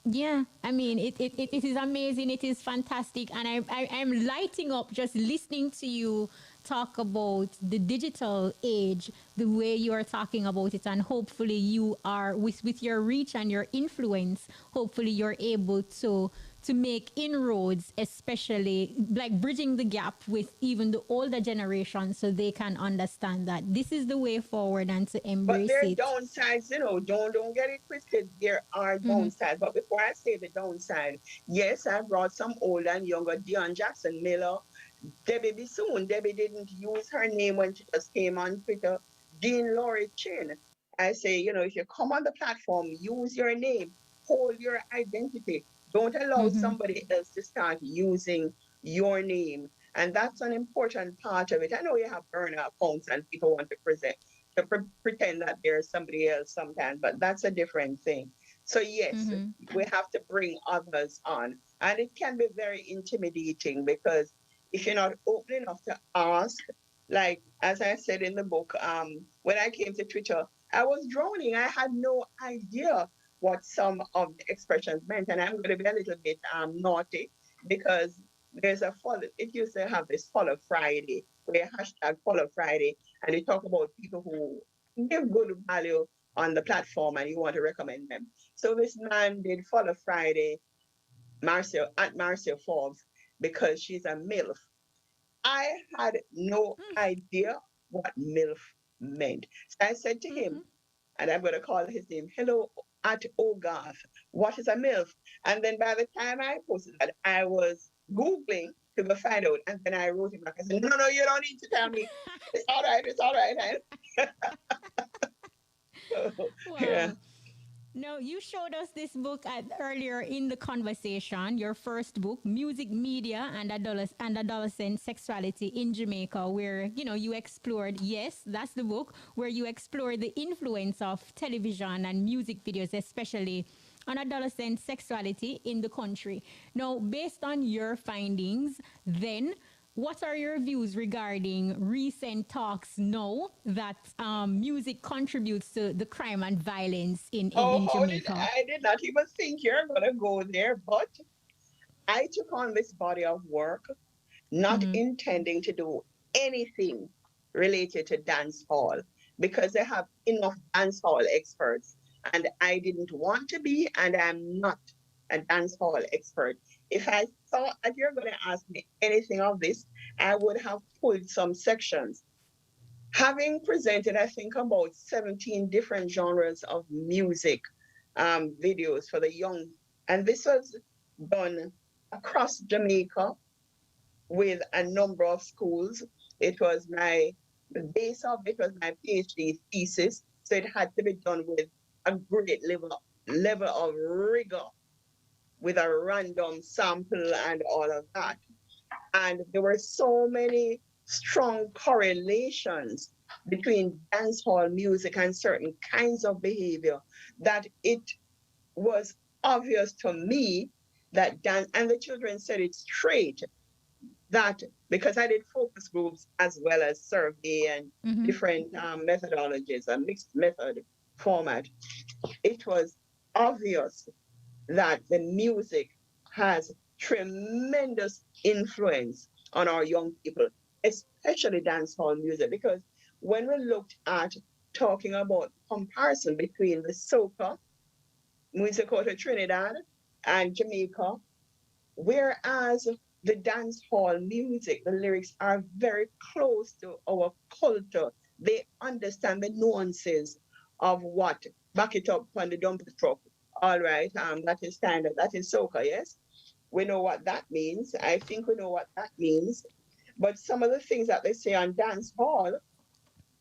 Yeah, I mean, it is amazing. It is fantastic. And I'm lighting up just listening to you talk about the digital age, the way you are talking about it. And hopefully you are, with your reach and your influence, hopefully you're able to make inroads, especially like bridging the gap with even the older generation, so they can understand that this is the way forward and to embrace it. But there are downsides, don't get it twisted. There are downsides. But before I say the downside, yes, I brought some older and younger, Dion Jackson Miller, Debbie Bissoon. Debbie didn't use her name when she just came on Twitter. Dean Laurie Chin. I say, if you come on the platform, use your name, hold your identity. Don't allow somebody else to start using your name. And that's an important part of it. I know you have burner accounts and people want to pretend that there's somebody else sometimes, but that's a different thing. So yes, we have to bring others on. And it can be very intimidating because if you're not open enough to ask, like as I said in the book, when I came to Twitter, I was drowning. I had no idea what some of the expressions meant. And I'm going to be a little bit naughty because there's it used to have this Follow Friday, where hashtag Follow Friday, and they talk about people who give good value on the platform and you want to recommend them. So this man did Follow Friday, Marcia, at Marcia Forbes, because she's a MILF. I had no idea what MILF meant. So I said to him, and I'm going to call his name, hello at Ogarth, what is a MILF? And then by the time I posted that, I was Googling to go find out. And then I wrote him back. I said, no, you don't need to tell me. It's all right, it's all right. Wow. Yeah. No, you showed us this book earlier in the conversation, your first book, Music, Media, and Adolescent Sexuality in Jamaica, where, you explored, yes, that's the book, where you explored the influence of television and music videos, especially on adolescent sexuality in the country. Now, based on your findings, then, what are your views regarding recent talks now that music contributes to the crime and violence in Jamaica? I did not even think you're going to go there, but I took on this body of work not intending to do anything related to dance hall because they have enough dance hall experts. And I didn't want to be, and I'm not a dance hall expert. If I thought that you're going to ask me anything of this, I would have pulled some sections. Having presented, I think, about 17 different genres of music videos for the young, and this was done across Jamaica with a number of schools. It was the base of it was my PhD thesis, so it had to be done with a great level of rigor, with a random sample and all of that. And there were so many strong correlations between dancehall music and certain kinds of behavior that it was obvious to me that dance, and the children said it straight, that because I did focus groups as well as survey and different methodologies, a mixed method format, it was obvious that the music has tremendous influence on our young people, especially dancehall music, because when we looked at talking about comparison between the soca music out of Trinidad and Jamaica, whereas the dancehall music, the lyrics are very close to our culture. They understand the nuances of what, back it up on the dumper truck. All right, that is standard. That is soca, yes? We know what that means. I think we know what that means. But some of the things that they say on dance hall,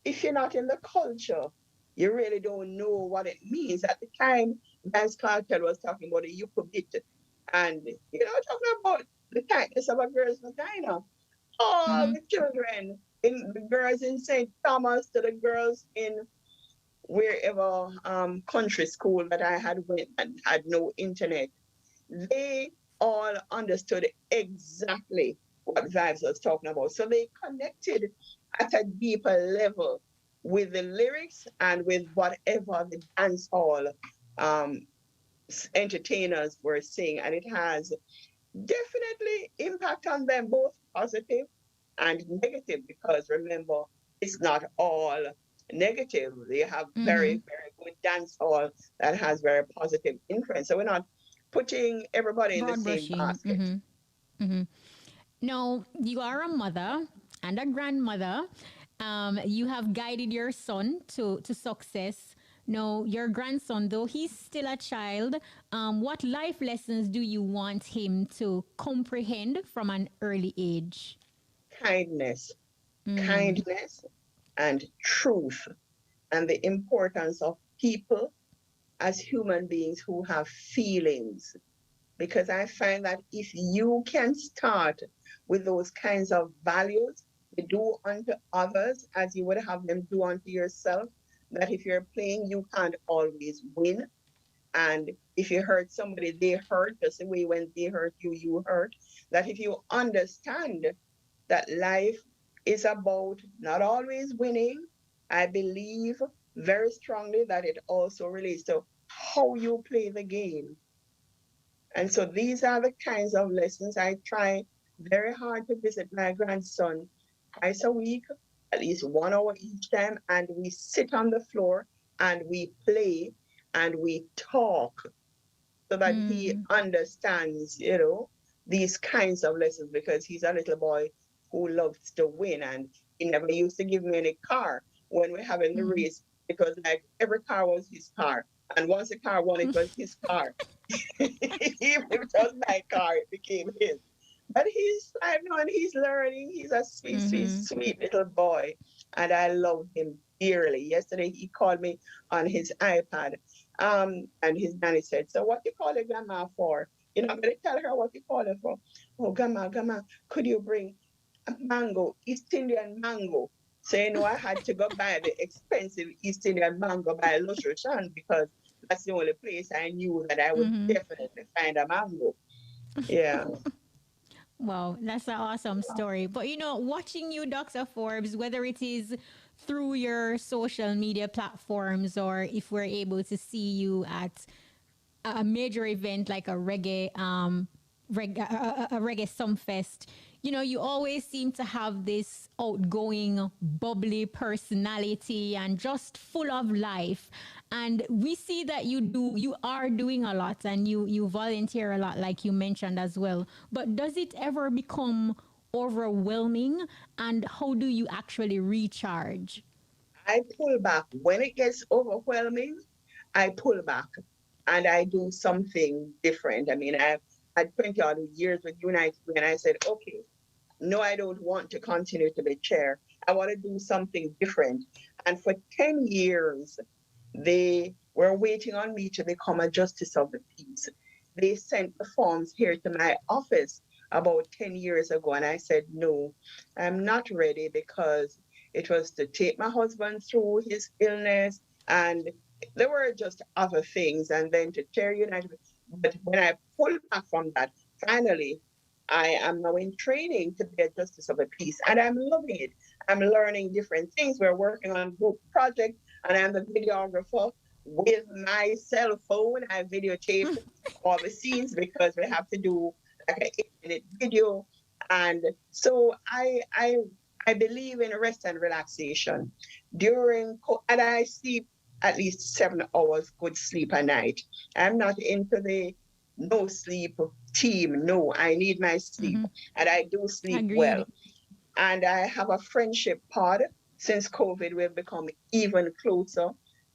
if you're not in the culture, you really don't know what it means. At the time, Dance Cartel was talking about the Yukubit and, talking about the tightness of a girl's vagina. All the children, the girls in St. Thomas to the girls in wherever country school that I had went and had no internet, they all understood exactly what Vibes was talking about. So they connected at a deeper level with the lyrics and with whatever the dancehall entertainers were saying. And it has definitely impact on them, both positive and negative, because remember, it's not all negative. They have very, very good dancehall that has very positive influence. So we're not putting everybody in the same basket. Now, you are a mother and a grandmother. You have guided your son to success. Now, your grandson, though he's still a child, what life lessons do you want him to comprehend from an early age? Kindness, kindness and truth, and the importance of people as human beings who have feelings. because I find that if you can start with those kinds of values, to do unto others as you would have them do unto yourself, that if you're playing, you can't always win. And if you hurt somebody, they hurt just the way when they hurt you, you hurt. That if you understand that life is about not always winning, I believe very strongly that it also relates to how you play the game. And so these are the kinds of lessons I try very hard to visit my grandson twice a week, at least 1 hour each time, and we sit on the floor and we play and we talk so that he understands, these kinds of lessons, because he's a little boy who loves to win, and he never used to give me any car when we're having the race, because like every car was his car. And once the car won, it was his car. Even if it was my car, it became his. But he's 5 now and he's learning. He's a sweet, sweet little boy. And I love him dearly. Yesterday he called me on his iPad. And his nanny said, so what you call your grandma for? I'm going to tell her what you call her for. Oh, grandma, could you bring a mango, East Indian mango? So, I had to go buy the expensive East Indian mango by Lushan, because that's the only place I knew that I would definitely find a mango. Yeah. Wow, that's an awesome story. But watching you, Dr. Forbes, whether it is through your social media platforms or if we're able to see you at a major event like a reggae Sumfest, you always seem to have this outgoing, bubbly personality and just full of life. And we see that you are doing a lot, and you volunteer a lot, like you mentioned as well. But does it ever become overwhelming, and how do you actually recharge? I pull back. When it gets overwhelming, I pull back and I do something different. I mean, I've had 20 odd years with Unite, and I said, okay, no, I don't want to continue to be chair. I want to do something different. And for 10 years, they were waiting on me to become a justice of the peace. They sent the forms here to my office about 10 years ago, and I said, no, I'm not ready, because it was to take my husband through his illness, and there were just other things, and then to chair United. But when I pulled back from that, finally, I am now in training to be a justice of the peace, and I'm loving it. I'm learning different things. We're working on a group project, and I'm the videographer with my cell phone. I videotaped all the scenes because we have to do like an 8-minute video. And so I believe in rest and relaxation and I sleep at least 7 hours good sleep a night. I'm not into the no sleep team. No, I need my sleep, and I do sleep well. And I have a friendship pod. Since COVID, we've become even closer.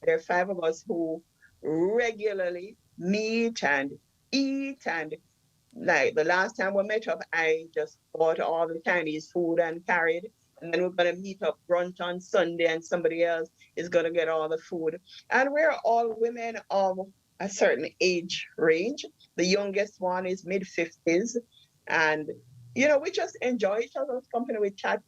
There are 5 of us who regularly meet and eat, and like the last time we met up, I just bought all the Chinese food and carried. And then we're going to meet up brunch on Sunday, and somebody else is going to get all the food. And we're all women of a certain age range. The youngest one is mid-50s. And, we just enjoy each other's company. We chat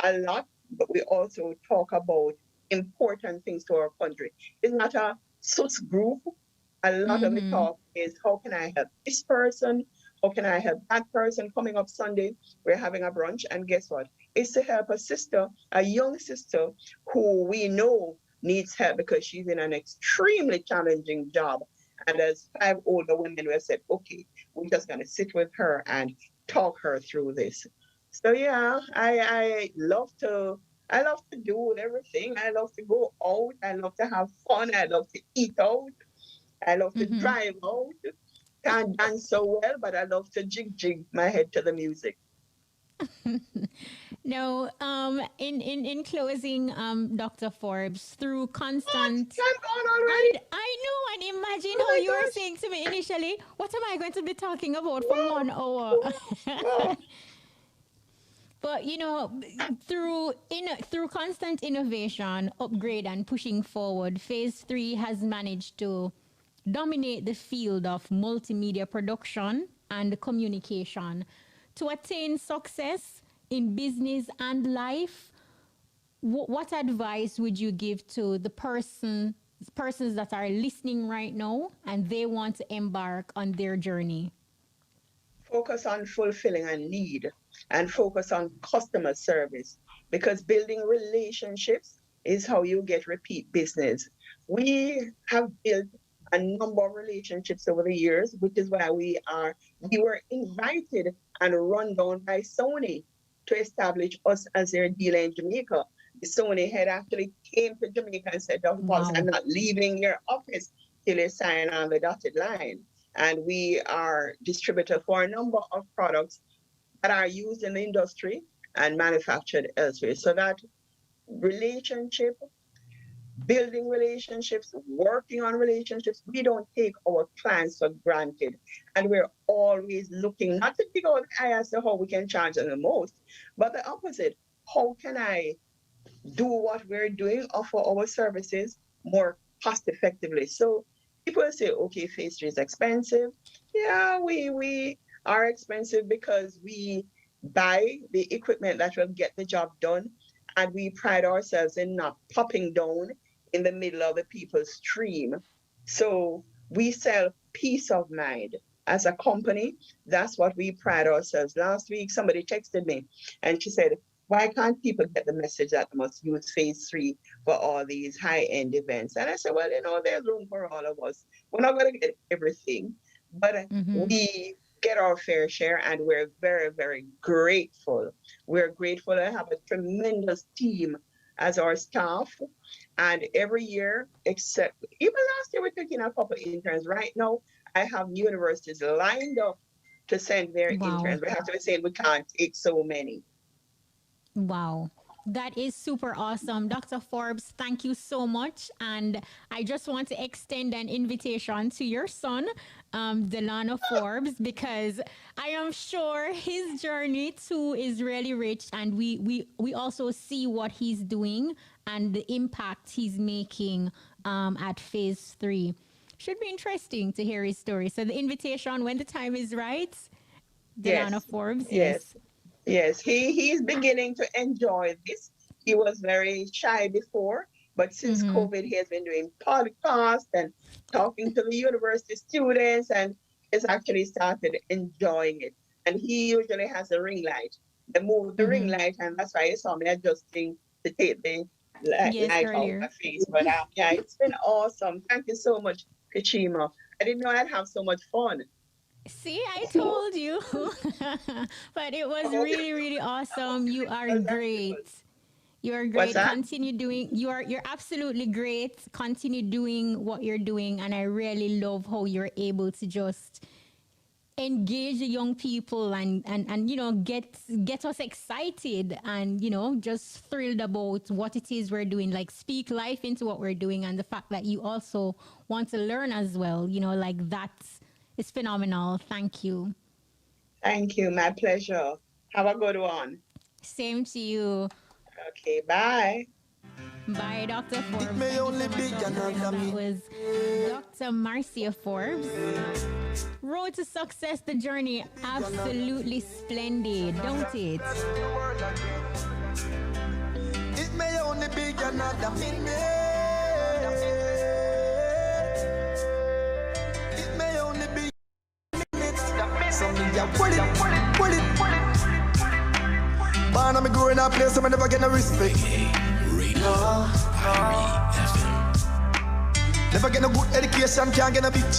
a lot, but we also talk about important things to our country. It's not a sus group. A lot of the talk is, how can I help this person? How can I help that person? Coming up Sunday, we're having a brunch, and guess what? It's to help a young sister who we know needs help because she's in an extremely challenging job. And as 5 older women, we said, okay, we're just going to sit with her and talk her through this. So yeah, I love to do everything. I love to go out. I love to have fun. I love to eat out. I love to drive out. Can't dance so well, but I love to jig my head to the music. No, in closing, Dr. Forbes, through constant... I know, and imagine how you were saying to me initially, what am I going to be talking about for 1 hour? But, through constant innovation, upgrade, and pushing forward, Phase 3 has managed to dominate the field of multimedia production and communication. To attain success in business and life, what advice would you give to the persons that are listening right now and they want to embark on their journey? Focus on fulfilling a need and focus on customer service, because building relationships is how you get repeat business. We have built a number of relationships over the years, which is why we were invited and run down by Sony to establish us as their dealer in Jamaica. The Sony head actually came to Jamaica and said, wow, I'm not leaving your office till you sign on the dotted line. And we are distributor for a number of products that are used in the industry and manufactured elsewhere. So that relationship, building relationships, working on relationships, we don't take our clients for granted. And we're always looking not to figure out as to how we can charge them the most, but the opposite. How can I do what we're doing, offer our services more cost effectively? So people say, okay, phase 3 is expensive. Yeah, we are expensive because we buy the equipment that will get the job done, and we pride ourselves in not popping down in the middle of the people's stream. So we sell peace of mind. As a company, that's what we pride ourselves. Last week, somebody texted me and she said, why can't people get the message that they must use phase 3 for all these high-end events? And I said, well, there's room for all of us. We're not going to get everything, but we get our fair share, and we're very, very grateful. We're grateful to have a tremendous team as our staff. And every year, except even last year, we're taking a couple of interns. Right now, I have universities lined up to send their interns. We have to be saying we can't take so many. Wow. That is super awesome. Dr. Forbes, thank you so much. And I just want to extend an invitation to your son, Delano Forbes, because I am sure his journey too is really rich. And we also see what he's doing and the impact he's making at phase 3. Should be interesting to hear his story. So the invitation, when the time is right, Delano Forbes. Yes, he's beginning to enjoy this. He was very shy before, but since COVID, he has been doing podcasts and talking to the university students, and has actually started enjoying it. And he usually has a ring light. They moved the ring light, and that's why you saw me adjusting to take the light off my face. But yeah, it's been awesome. Thank you so much, Kachima. I didn't know I'd have so much fun. See, I told you. But it was really, really awesome. You are great. You're great. Continue doing. You're absolutely great. Continue doing what you're doing, and I really love how you're able to just engage the young people and get us excited and just thrilled about what it is we're doing. Like, speak life into what we're doing, and the fact that you also want to learn as well. It's phenomenal. Thank you. Thank you. My pleasure. Have a good one. Same to you. Okay, bye. Bye, Dr. Forbes. That was Dr. Marcia Forbes. Road to success, the journey, absolutely splendid, don't it? It may only be another minute. Man, I'm growing up place, so I never get no respect. Radio, Never get no good education, can't get a bitch.